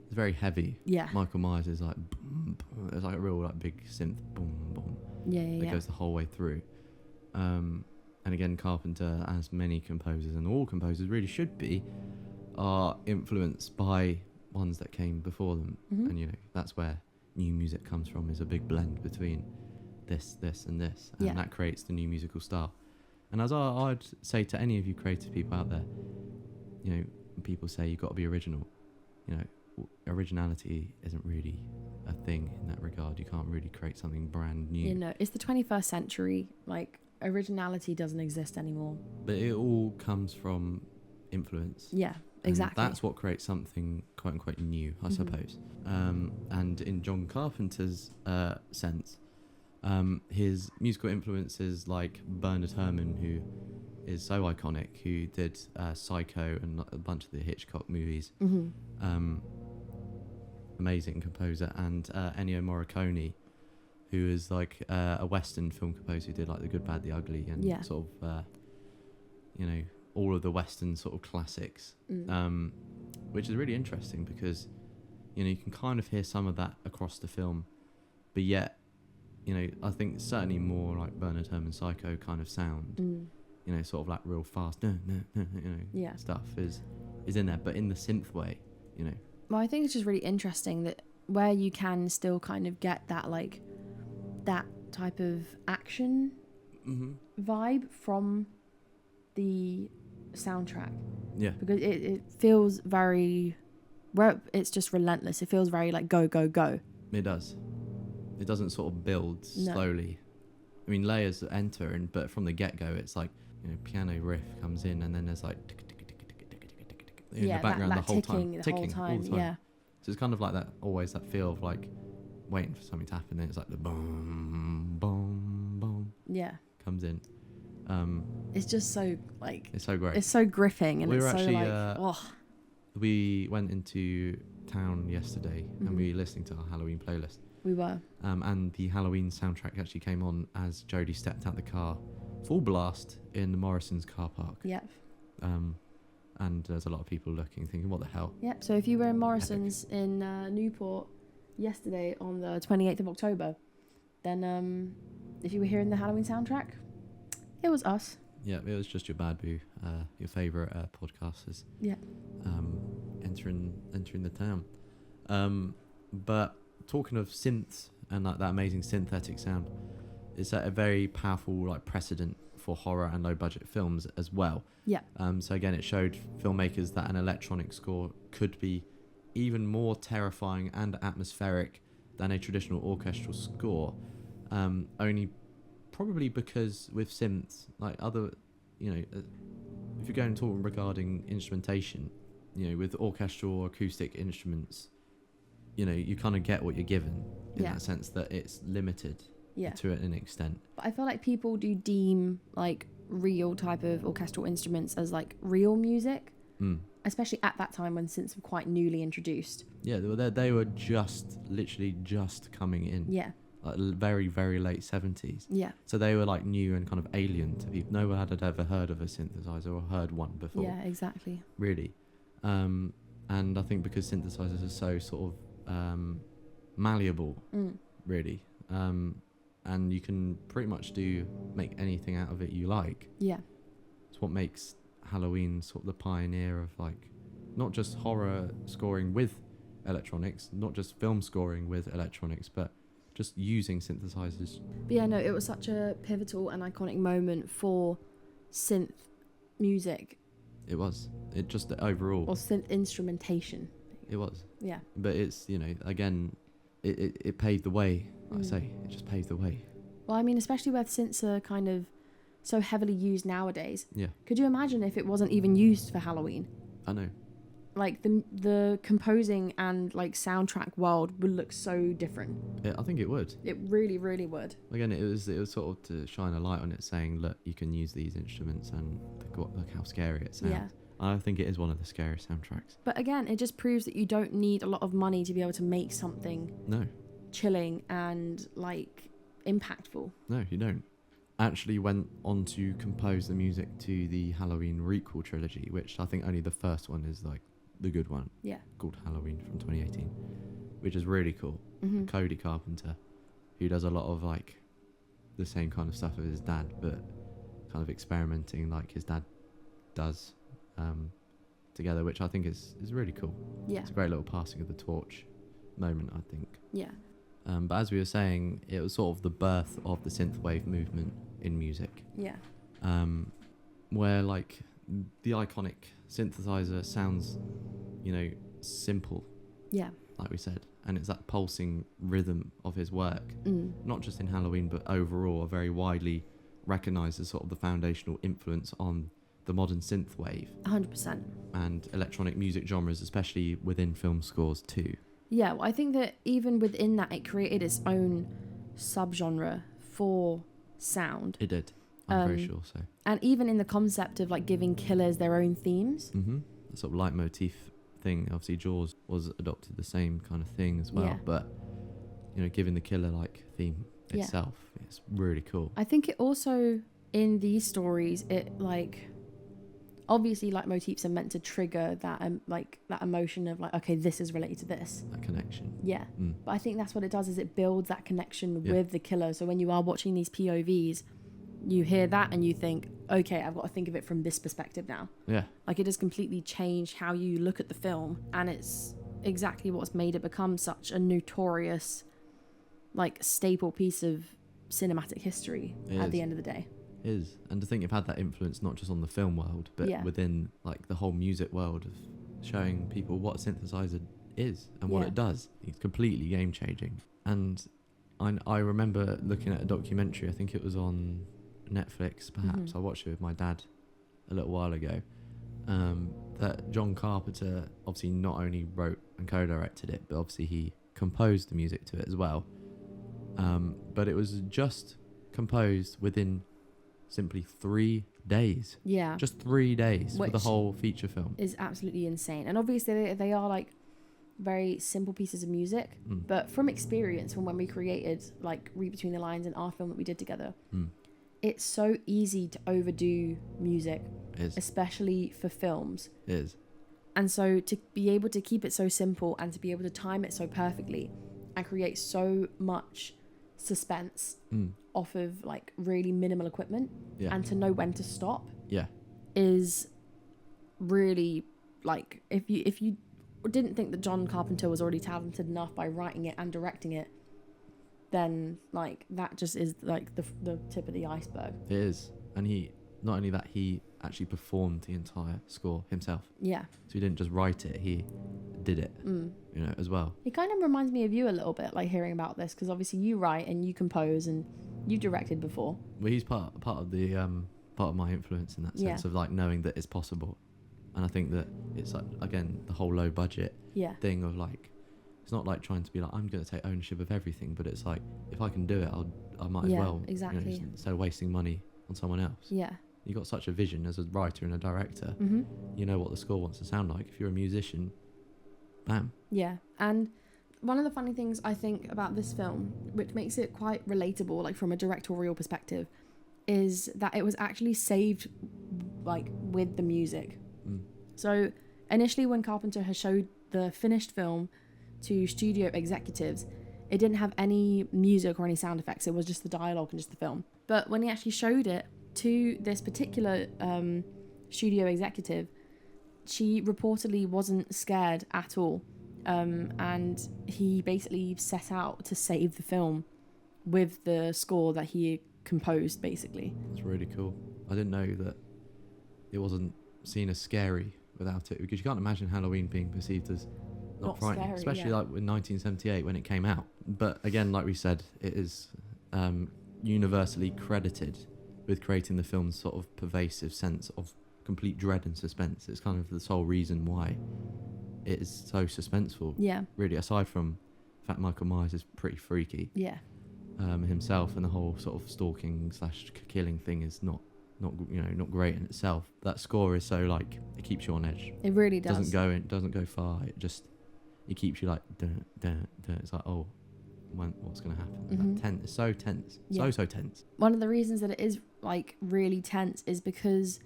it's very heavy. Yeah. Michael Myers is like boom, boom. It's like a real like big synth boom boom. Yeah. That goes the whole way through. And again, Carpenter, as many composers, and all composers really should be, are influenced by ones that came before them. And you know, that's where new music comes from, is a big blend between this and this, and that creates the new musical style. And as I'd say to any of you creative people out there, you know, people say you've got to be original. You know, originality isn't really a thing in that regard. You can't really create something brand new. You know, it's the 21st century. Like, originality doesn't exist anymore. But it all comes from influence. Yeah, exactly. And that's what creates something quote unquote new, I suppose. And in John Carpenter's sense, his musical influences like Bernard Herrmann, who is so iconic, who did Psycho and a bunch of the Hitchcock movies. Amazing composer. And Ennio Morricone, who is like a Western film composer who did like The Good, Bad, the Ugly, and sort of, you know, all of the Western sort of classics, which is really interesting because, you know, you can kind of hear some of that across the film, but yet, you know, I think certainly more like Bernard Herrmann's Psycho kind of sound, you know, sort of like real fast, you know, stuff is in there, but in the synth way, you know, Well, I think it's just really interesting that where you can still kind of get that like that type of action vibe from the soundtrack. Yeah. Because it feels very, well, it's just relentless. It feels very like go, go, go. It does. It doesn't sort of build slowly. I mean, layers enter, but from the get-go, it's like, you know, piano riff comes in, and then there's like in the background that the whole ticking time, all the time. Yeah. So it's kind of like that, always that feel of like waiting for something to happen. And it's like the boom, boom, boom. Yeah. Comes in. It's just so like. It's so great. It's so gripping, and it's actually, so like. We went into town yesterday, and we were listening to our Halloween playlist. We were. And the Halloween soundtrack actually came on as Jodie stepped out the car, full blast, in the Morrison's car park. Yep. And there's a lot of people looking, thinking, what the hell? Yep. So if you were in Morrison's in Newport yesterday on the 28th of October, then if you were hearing the Halloween soundtrack, it was us. Yeah, it was just your bad boo, your favourite podcasters. Yeah. Entering the town. But talking of synths and like that amazing synthetic sound, it's a very powerful like precedent for horror and low budget films as well. Yeah. So again, it showed filmmakers that an electronic score could be even more terrifying and atmospheric than a traditional orchestral score. Only probably because with synths, like other, you know, if you're going to talk regarding instrumentation, you know, with orchestral or acoustic instruments, you know, you kind of get what you're given in that sense that it's limited to an extent. But I feel like people do deem like real type of orchestral instruments as like real music, especially at that time when synths were quite newly introduced. Yeah, they were literally just coming in. Yeah. Like very, very late 70s. Yeah. So they were like new and kind of alien to people. No one had ever heard of a synthesizer or heard one before. Yeah, exactly. Really. And I think because synthesizers are so sort of malleable, really, and you can pretty much make anything out of it you like. Yeah. It's what makes Halloween sort of the pioneer of like not just horror scoring with electronics, not just film scoring with electronics, but just using synthesizers. But yeah, no, it was such a pivotal and iconic moment for synth music. It was. It just overall. Or synth instrumentation. It was. Yeah. But it's, you know, again, it paved the way. I say it just paved the way. Well, I mean, especially where synths are kind of so heavily used nowadays. Yeah. Could you imagine if it wasn't even used for Halloween? I know. Like the composing and like soundtrack world would look so different. I think it would. It really, really would. Again, it was sort of to shine a light on it, saying, look, you can use these instruments and look how scary it sounds. Yeah. I think it is one of the scariest soundtracks. But again, it just proves that you don't need a lot of money to be able to make something chilling and like impactful. No, you don't. Actually went on to compose the music to the Halloween requel trilogy, which I think only the first one is like the good one. Yeah. Called Halloween from 2018, which is really cool. Cody Carpenter, who does a lot of like the same kind of stuff as his dad, but kind of experimenting like his dad does together, which I think is really cool. Yeah. It's a great little passing of the torch moment, I think. Yeah. But as we were saying, it was sort of the birth of the synthwave movement in music. Yeah. Where like the iconic synthesizer sounds, you know, simple. Yeah. Like we said. And it's that pulsing rhythm of his work. Not just in Halloween, but overall, are very widely recognised as sort of the foundational influence on the modern synthwave. 100%. And electronic music genres, especially within film scores too. Yeah, well, I think that even within that, it created its own subgenre for sound. It did. I'm very sure so. And even in the concept of like giving killers their own themes. The sort of leitmotif thing. Obviously, Jaws was adopted the same kind of thing as well. Yeah. But, you know, giving the killer like theme itself, it's really cool. I think it also, in these stories, it like... Obviously, like motifs are meant to trigger that like that emotion of like, okay, this is related to this. That connection. Yeah. But I think that's what it does, is it builds that connection with the killer. So when you are watching these POVs, you hear that and you think, okay, I've got to think of it from this perspective now. Yeah. Like it does completely change how you look at the film, and it's exactly what's made it become such a notorious, like, staple piece of cinematic history at the end of the day. It is. And to think you've had that influence not just on the film world, but within, like, the whole music world of showing people what a synthesizer is and what it does. It's completely game-changing. And I remember looking at a documentary, I think it was on Netflix, perhaps. I watched it with my dad a little while ago, that John Carpenter obviously not only wrote and co-directed it, but obviously he composed the music to it as well. But it was just composed within simply 3 days. Yeah. Just 3 days for the whole feature film. Is absolutely insane. And obviously they are, like, very simple pieces of music, but from experience, from when we created, like, Read Between the Lines and our film that we did together, it's so easy to overdo music, especially for films. It is. And so to be able to keep it so simple and to be able to time it so perfectly and create so much suspense off of, like, really minimal equipment, and to know when to stop is really, like, if you didn't think that John Carpenter was already talented enough by writing it and directing it, then, like, that just is, like, the tip of the iceberg. It is. And he, not only that, he actually performed the entire score himself. Yeah. So he didn't just write it, he did it, as well. It kind of reminds me of you a little bit, like, hearing about this, because obviously you write and you compose and you directed before. Well, he's part of the part of my influence in that sense of, like, knowing that it's possible. And I think that it's, like, again, the whole low budget thing of, like, it's not like trying to be like, I'm going to take ownership of everything, but it's like, if I can do it, I might as well. Exactly. Instead of wasting money on someone else. Yeah. You got such a vision as a writer and a director. You know what the score wants to sound like. If you're a musician, bam. Yeah. And one of the funny things I think about this film, which makes it quite relatable, like, from a directorial perspective, is that it was actually saved, like, with the music. So initially, when Carpenter has showed the finished film to studio executives, it didn't have any music or any sound effects. It was just the dialogue and just the film. But when he actually showed it to this particular studio executive, she reportedly wasn't scared at all. And he basically set out to save the film with the score that he composed, basically. That's really cool. I didn't know that it wasn't seen as scary without it, because you can't imagine Halloween being perceived as not frightening, scary, especially like in 1978 when it came out. But again, like we said, it is universally credited with creating the film's sort of pervasive sense of complete dread and suspense. It's kind of the sole reason why it is so suspenseful. Yeah. Really, aside from the fact Michael Myers is pretty freaky. Yeah. Himself, and the whole sort of stalking / killing thing is not great in itself. That score is so, like, it keeps you on edge. It really does. Doesn't go far. It keeps you like, dun, dun, dun. It's like, oh, what's going to happen? Tense. It's so tense. Yeah. So tense. One of the reasons that it is, like, really tense is because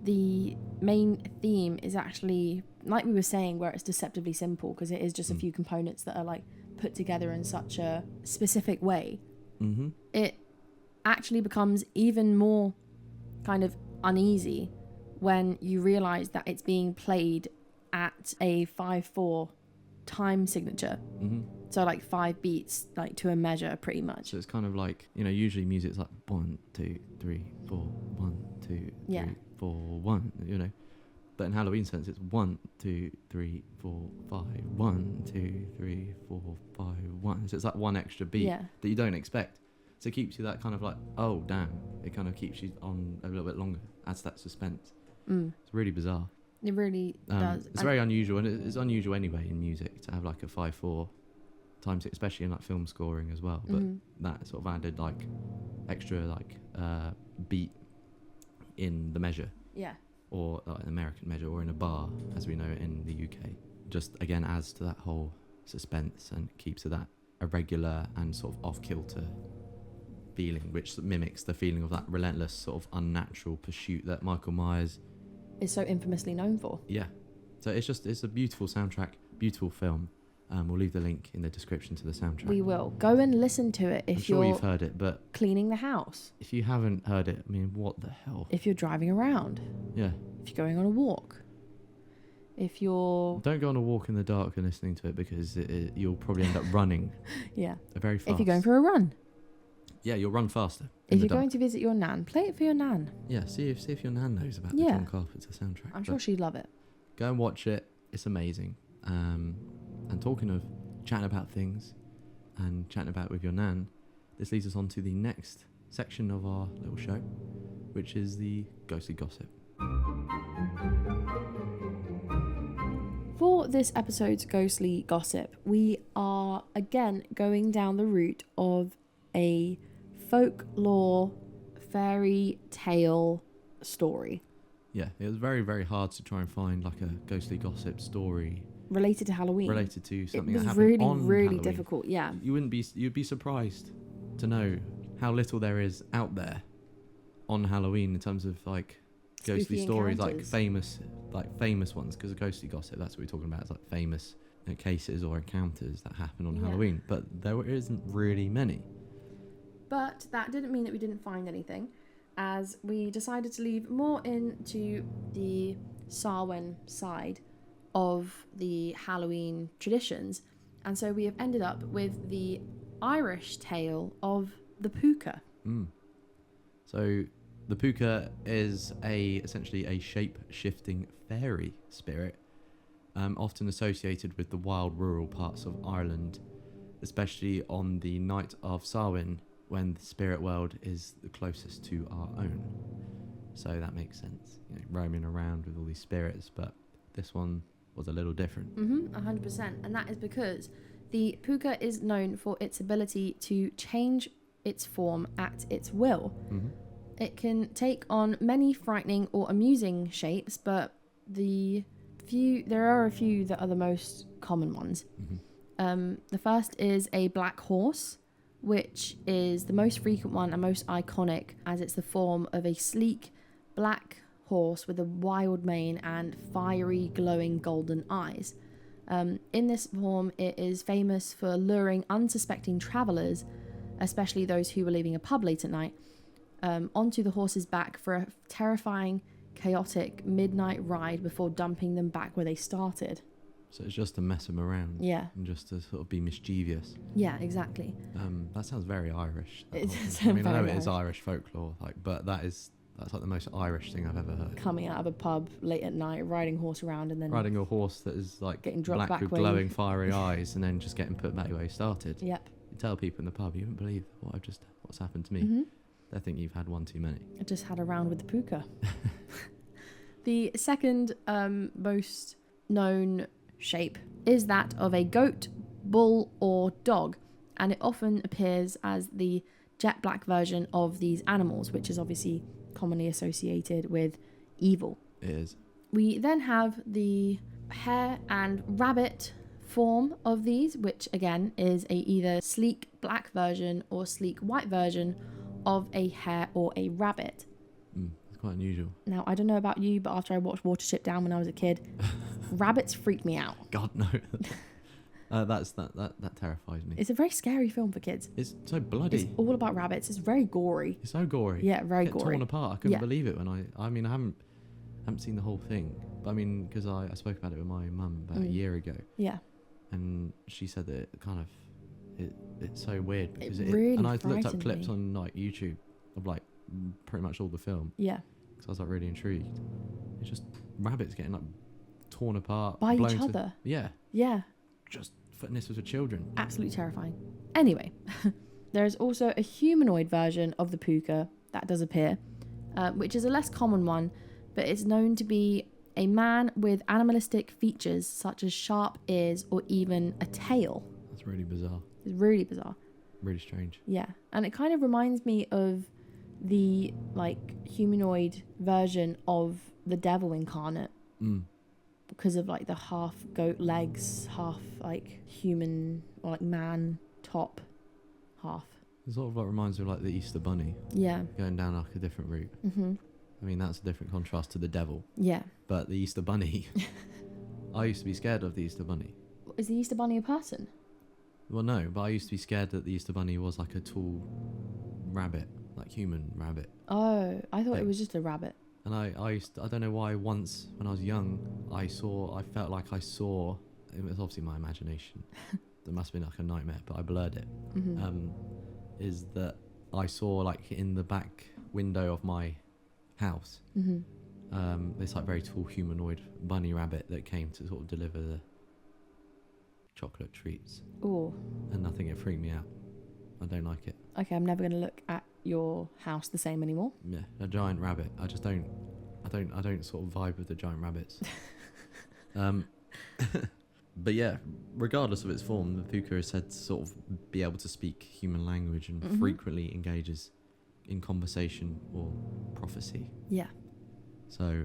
the main theme is actually, like we were saying, where it's deceptively simple, because it is just a few components that are, like, put together in such a specific way. It actually becomes even more kind of uneasy when you realize that it's being played at a 5/4 time signature. So, like, 5 beats, like, to a measure, pretty much. So it's kind of like, usually music's like 1 2 3 4 1 2 3 4 1, but in Halloween sense it's 1 2 3 4 5 1 2 3 4 5 1. So it's like one extra beat that you don't expect. So it keeps you that kind of like, oh damn, it kind of keeps you on a little bit longer, adds that suspense. It's really bizarre. It really does. It's very unusual, and it's unusual anyway in music to have like a 5/4 time, especially in like film scoring as well. But that sort of added like extra like beat in the measure. Yeah. Or like an American measure, or in a bar, as we know it in the UK. Just again adds to that whole suspense and keeps to that irregular and sort of off-kilter feeling, which mimics the feeling of that relentless sort of unnatural pursuit that Michael Myers is so infamously known for. Yeah. So it's a beautiful soundtrack, beautiful film. We'll leave the link in the description to the soundtrack. We will. Go and listen to it I'm sure you've heard it, but cleaning the house. If you haven't heard it, I mean, what the hell? If you're driving around. Yeah. If you're going on a walk. If you're... Don't go on a walk in the dark and listening to it, because you'll probably end up running. Yeah. Very fast. If you're going for a run. Yeah, you'll run faster. If you're going to visit your nan, play it for your nan. Yeah, see if your nan knows about the John Carpenter soundtrack. I'm sure she'd love it. Go and watch it. It's amazing. And talking of chatting about things and chatting about it with your nan, this leads us on to the next section of our little show, which is the ghostly gossip. For this episode's ghostly gossip, we are again going down the route of a folklore fairy tale story. Yeah, it was very, very hard to try and find like a ghostly gossip story related to Halloween. Related to something that happened really, on really Halloween. difficult. Yeah, you'd be surprised to know how little there is out there on Halloween in terms of like ghostly Spooky stories, encounters. like famous ones. Because a ghostly gossip, that's what we're talking about. It's like famous cases or encounters that happen on Halloween. But there isn't really many. But that didn't mean that we didn't find anything, as we decided to leave more into the Samhain side of the Halloween traditions. And so we have ended up with the Irish tale of the Púca. So the Púca is essentially a shape-shifting fairy spirit, often associated with the wild rural parts of Ireland, especially on the night of Samhain, when the spirit world is the closest to our own. So that makes sense, roaming around with all these spirits, but this one was a little different. 100%. And that is because the Púca is known for its ability to change its form at its will. It can take on many frightening or amusing shapes, but there are a few that are the most common ones. The first is a black horse, which is the most frequent one and most iconic, as it's the form of a sleek black horse with a wild mane and fiery glowing golden eyes. In this form, it is famous for luring unsuspecting travellers, especially those who were leaving a pub late at night, onto the horse's back for a terrifying, chaotic midnight ride before dumping them back where they started. So it's just to mess them around. Yeah. And just to sort of be mischievous. Yeah, exactly. That sounds very Irish. It whole does thing. I mean, I know very it is Irish folklore, but that's like the most Irish thing I've ever heard. Coming out of a pub late at night, riding a horse around, and then Riding a horse that is like getting dropped black back with where you- glowing fiery eyes, and then just getting put back where you started. Yep. You tell people in the pub, you wouldn't believe what's happened to me. They think you've had one too many. I just had a round with the Púca. The second most known shape is that of a goat, bull, or dog, and it often appears as the jet black version of these animals, which is obviously commonly associated with evil. It is. We then have the hare and rabbit form of these, which again is a either sleek black version or sleek white version of a hare or a rabbit. It's quite unusual. Now, I don't know about you, but after I watched Watership Down when I was a kid, rabbits freaked me out. God, no. That terrifies me. It's a very scary film for kids. It's so bloody. It's all about rabbits. It's very gory. It's so gory. Yeah, very Get gory. torn apart. I couldn't believe it when I mean, I haven't seen the whole thing. But I mean, because I spoke about it with my mum about a year ago. Yeah. And she said that it kind of, it's so weird because really and I looked up frightened clips me. on like YouTube of like pretty much all the film. Yeah. Because I was like really intrigued. It's just rabbits getting like torn apart By blown each to- other. Yeah. Yeah. Just and this was for children. Absolutely terrifying. Anyway, there is also a humanoid version of the Púca that does appear, which is a less common one, but it's known to be a man with animalistic features such as sharp ears or even a tail. That's really bizarre. It's really bizarre. Really strange. Yeah, and it kind of reminds me of the like humanoid version of the devil incarnate. Because of like the half goat legs, half like human or like man top half. It sort of like reminds me of like the Easter Bunny Yeah. going down like a different route. I mean, that's a different contrast to the devil. Yeah. But the Easter Bunny, I used to be scared of the Easter Bunny. Is the Easter Bunny a person? Well, no, but I used to be scared that the Easter Bunny was like a tall rabbit, like human rabbit. Oh, I thought Thing. it was just a rabbit. And I don't know why once when I was young, I felt like I saw, it was obviously my imagination. There must have been like a nightmare, but I blurred it. Is that I saw like in the back window of my house, this like very tall humanoid bunny rabbit that came to sort of deliver the chocolate treats. Oh. And I think it freaked me out. I don't like it. Okay, I'm never going to look at your house the same anymore. Yeah, a giant rabbit. I just don't. I don't sort of vibe with the giant rabbits. But yeah, regardless of its form, the Púca is said to sort of be able to speak human language and frequently engages in conversation or prophecy. Yeah. So,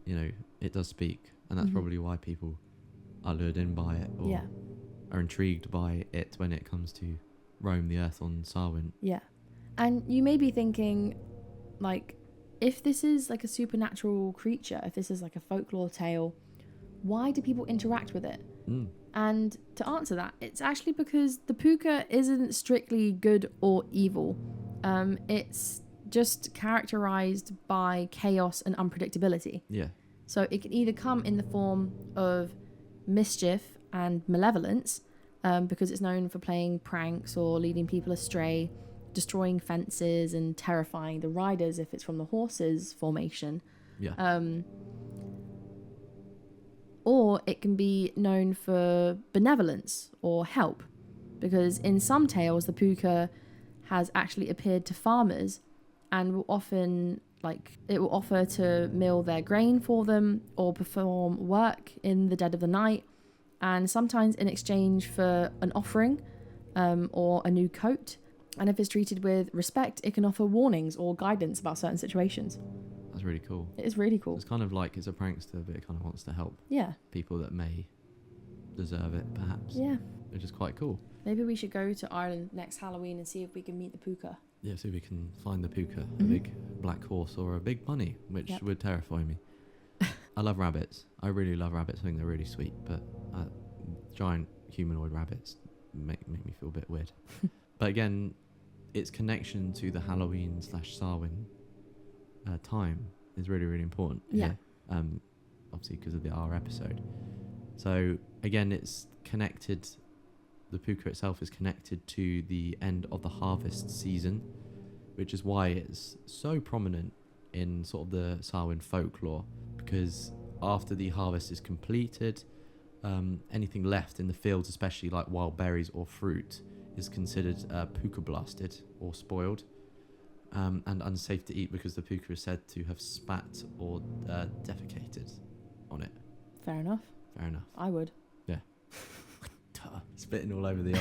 you know, it does speak, and that's probably why people are lured in by it or are intrigued by it when it comes to roam the earth on Samhain. Yeah. And you may be thinking, like, if this is like a supernatural creature, if this is like a folklore tale, why do people interact with it? And to answer that, it's actually because the Púca isn't strictly good or evil. It's just characterized by chaos and unpredictability. Yeah. So it can either come in the form of mischief and malevolence, because it's known for playing pranks or leading people astray, destroying fences and terrifying the riders if it's from the horses formation. Yeah. Or it can be known for benevolence or help, because in some tales the Púca has actually appeared to farmers and will often, like, it will offer to mill their grain for them or perform work in the dead of the night, and sometimes in exchange for an offering or a new coat. And if it's treated with respect, it can offer warnings or guidance about certain situations. That's really cool. It is really cool. It's kind of like it's a prankster, but it kind of wants to help people that may deserve it, perhaps. Yeah. Which is quite cool. Maybe we should go to Ireland next Halloween and see if we can meet the Púca. Yeah, see if we can find the Púca, a big black horse or a big bunny, which would terrify me. I love rabbits. I really love rabbits. I think they're really sweet, but giant humanoid rabbits make me feel a bit weird. But again, its connection to the Halloween/Samhain time is really, really important. Yeah. Obviously because of our episode. So again, it's connected. The Púca itself is connected to the end of the harvest season, which is why it's so prominent in sort of the Samhain folklore, because after the harvest is completed, anything left in the fields, especially like wild berries or fruit, is considered Púca blasted or spoiled, and unsafe to eat because the Púca is said to have spat or defecated on it. Fair enough. Fair enough. I would. Yeah. Spitting all over the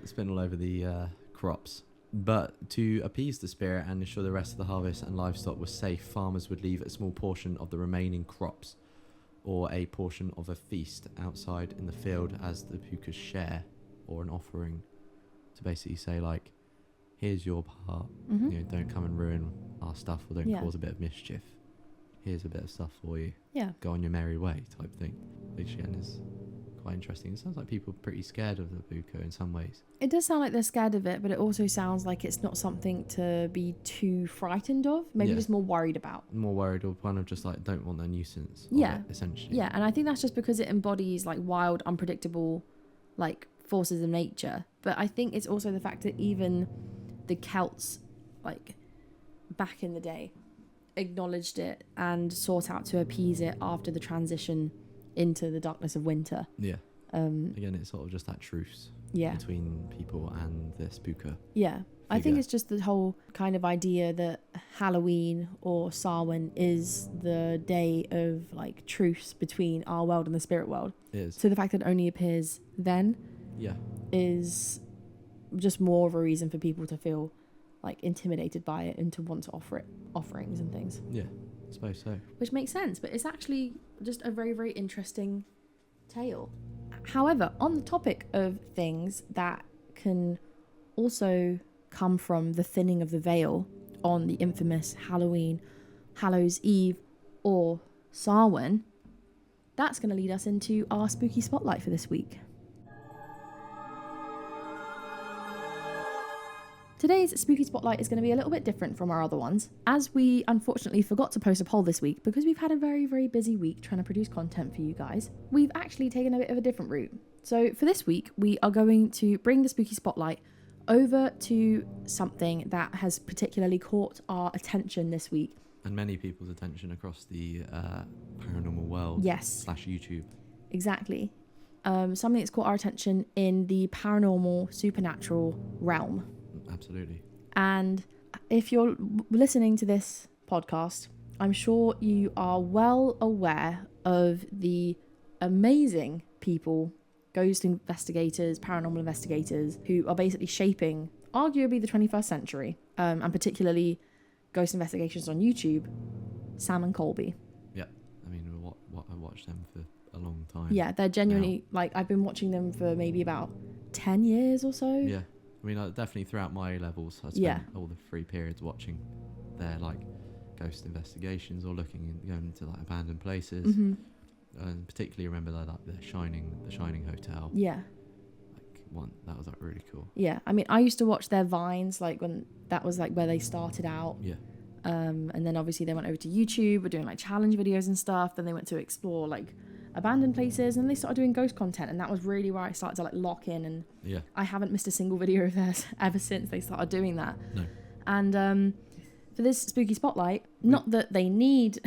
spitting all over the crops. But to appease the spirit and ensure the rest of the harvest and livestock was safe, farmers would leave a small portion of the remaining crops or a portion of a feast outside in the field as the Púca's share or an offering, to basically say, like, here's your part. You know, don't come and ruin our stuff or don't cause a bit of mischief. Here's a bit of stuff for you. Yeah. Go on your merry way type thing. Which again is quite interesting. It sounds like people are pretty scared of the Púca in some ways. It does sound like they're scared of it, but it also sounds like it's not something to be too frightened of. Maybe just more worried about. More worried, or kind of just like don't want a nuisance. Yeah. Of it, essentially. Yeah, and I think that's just because it embodies like wild, unpredictable, like forces of nature. But I think it's also the fact that even the Celts, like back in the day, acknowledged it and sought out to appease it after the transition into the darkness of winter. Yeah. Again, it's sort of just that truce between people and this Púca. Yeah. I think it's just the whole kind of idea that Halloween or Samhain is the day of like truce between our world and the spirit world. It is. So the fact that it only appears then is just more of a reason for people to feel like intimidated by it and to want to offer it offerings and things. Yeah, I suppose so. Which makes sense, but it's actually just a very, very interesting tale. However, on the topic of things that can also come from the thinning of the veil on the infamous Halloween, Hallows Eve, or Samhain, that's going to lead us into our spooky spotlight for this week. Today's Spooky Spotlight is going to be a little bit different from our other ones, as we unfortunately forgot to post a poll this week because we've had a very, very busy week trying to produce content for you guys. We've actually taken a bit of a different route. So for this week, we are going to bring the Spooky Spotlight over to something that has particularly caught our attention this week. And many people's attention across the paranormal world. Yes. / YouTube. Exactly. Something that's caught our attention in the paranormal, supernatural realm. Absolutely. And if you're listening to this podcast, I'm sure you are well aware of the amazing people, ghost investigators, paranormal investigators, who are basically shaping arguably the 21st century, and particularly ghost investigations on YouTube, Sam and Colby. Yeah. I mean, I watched them for a long time. Yeah, they're genuinely, like, I've been watching them for maybe about 10 years or so. Yeah. I mean, definitely throughout my levels, I spent all the free periods watching their, like, ghost investigations or going into, like, abandoned places. Mm-hmm. And particularly remember the Shining Hotel. Yeah. That was, like, really cool. Yeah. I mean, I used to watch their Vines, like, when that was, like, where they started out. Yeah. And then obviously they went over to YouTube, were doing, like, challenge videos and stuff. Then they went to explore, like, abandoned places, and they started doing ghost content, and that was really where I started to, like, lock in, and I haven't missed a single video of theirs ever since they started doing that. No. And for this Spooky Spotlight, not that they need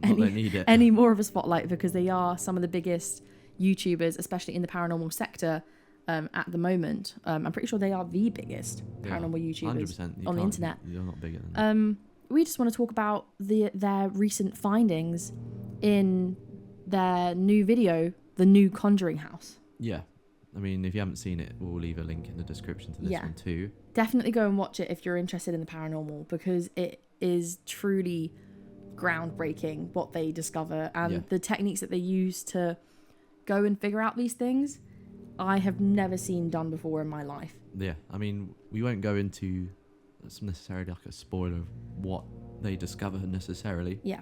it. any more of a spotlight, because they are some of the biggest YouTubers, especially in the paranormal sector at the moment. I'm pretty sure they are the biggest paranormal YouTubers 100%. on the internet. You're not bigger than that. We just want to talk about their recent findings in their new video, The New Conjuring House. Yeah. I mean, if you haven't seen it, we'll leave a link in the description to this one too. Definitely go and watch it if you're interested in the paranormal, because it is truly groundbreaking what they discover, and the techniques that they use to go and figure out these things, I have never seen done before in my life. Yeah. I mean, we won't go into necessarily like a spoiler of what they discover necessarily. Yeah.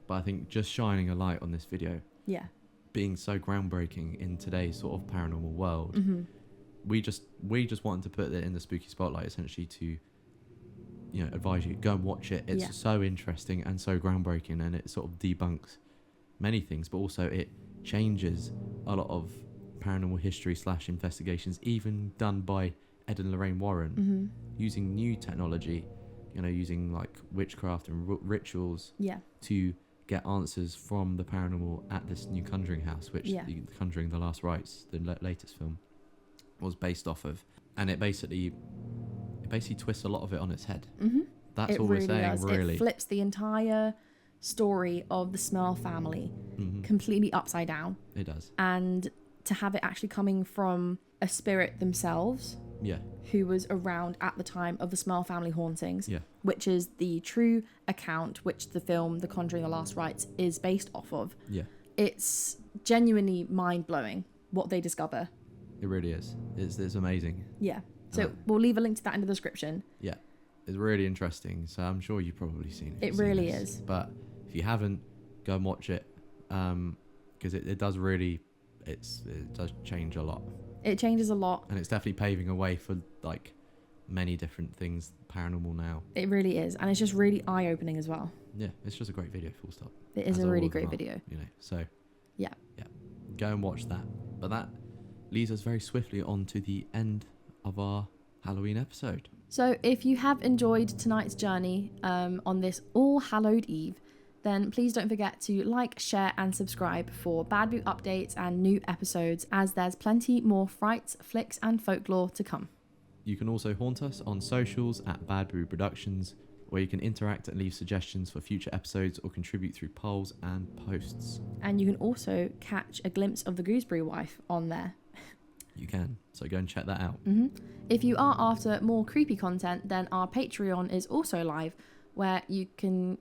But I think just shining a light on this video, being so groundbreaking in today's sort of paranormal world, we just wanted to put it in the Spooky Spotlight essentially to, advise you, go and watch it. It's so interesting and so groundbreaking, and it sort of debunks many things, but also it changes a lot of paranormal history / investigations, even done by Ed and Lorraine Warren, using new technology, using like witchcraft and rituals to get answers from the paranormal at this new Conjuring house, which the Conjuring The Last Rites, the latest film, was based off of. And it basically twists a lot of it on its head. That's all we're saying, really. It flips the entire story of the Smell family completely upside down. It does. And to have it actually coming from a spirit themselves, who was around at the time of the Smell family hauntings, which is the true account which the film The Conjuring The Last Rites is based off of. It's genuinely mind-blowing what they discover. It really is. It's amazing. So we'll leave a link to that in the description. It's really interesting, so I'm sure you've probably seen it. It really is. But if you haven't, go and watch it, because it does really, it does change a lot. It changes a lot. And it's definitely paving a way for, like, many different things paranormal now. It really is. And it's just really eye-opening as well. Yeah, it's just a great video, full stop. It is a really great video. So... Yeah. Go and watch that. But that leads us very swiftly on to the end of our Halloween episode. So if you have enjoyed tonight's journey on this All Hallowed Eve, then please don't forget to like, share and subscribe for Bad Boo updates and new episodes, as there's plenty more frights, flicks and folklore to come. You can also haunt us on socials at Bad Boo Productions, where you can interact and leave suggestions for future episodes or contribute through polls and posts. And you can also catch a glimpse of the Gooseberry wife on there. You can, so go and check that out. If you are after more creepy content, then our Patreon is also live, where you can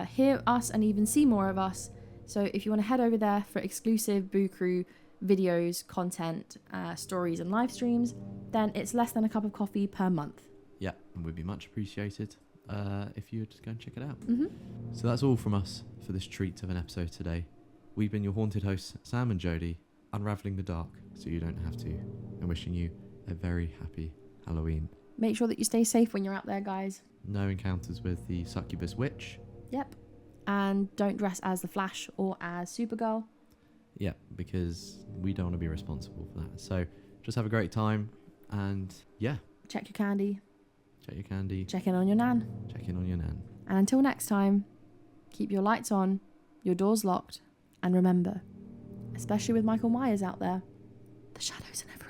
hear us and even see more of us. So if you want to head over there for exclusive Boo Crew videos, content, stories and live streams, then it's less than a cup of coffee per month. Yeah, and would be much appreciated if you would just go and check it out. So that's all from us for this treat of an episode today. We've been your haunted hosts, Sam and Jodie, unravelling the dark so you don't have to, and wishing you a very happy Halloween. Make sure that you stay safe when you're out there, guys. No encounters with the succubus witch. Yep. And don't dress as the Flash or as Supergirl. Yeah, because we don't want to be responsible for that. So just have a great time, and yeah. Check your candy. Check your candy. Check in on your nan. Check in on your nan. And until next time, keep your lights on, your doors locked, and remember, especially with Michael Myers out there, the shadows are never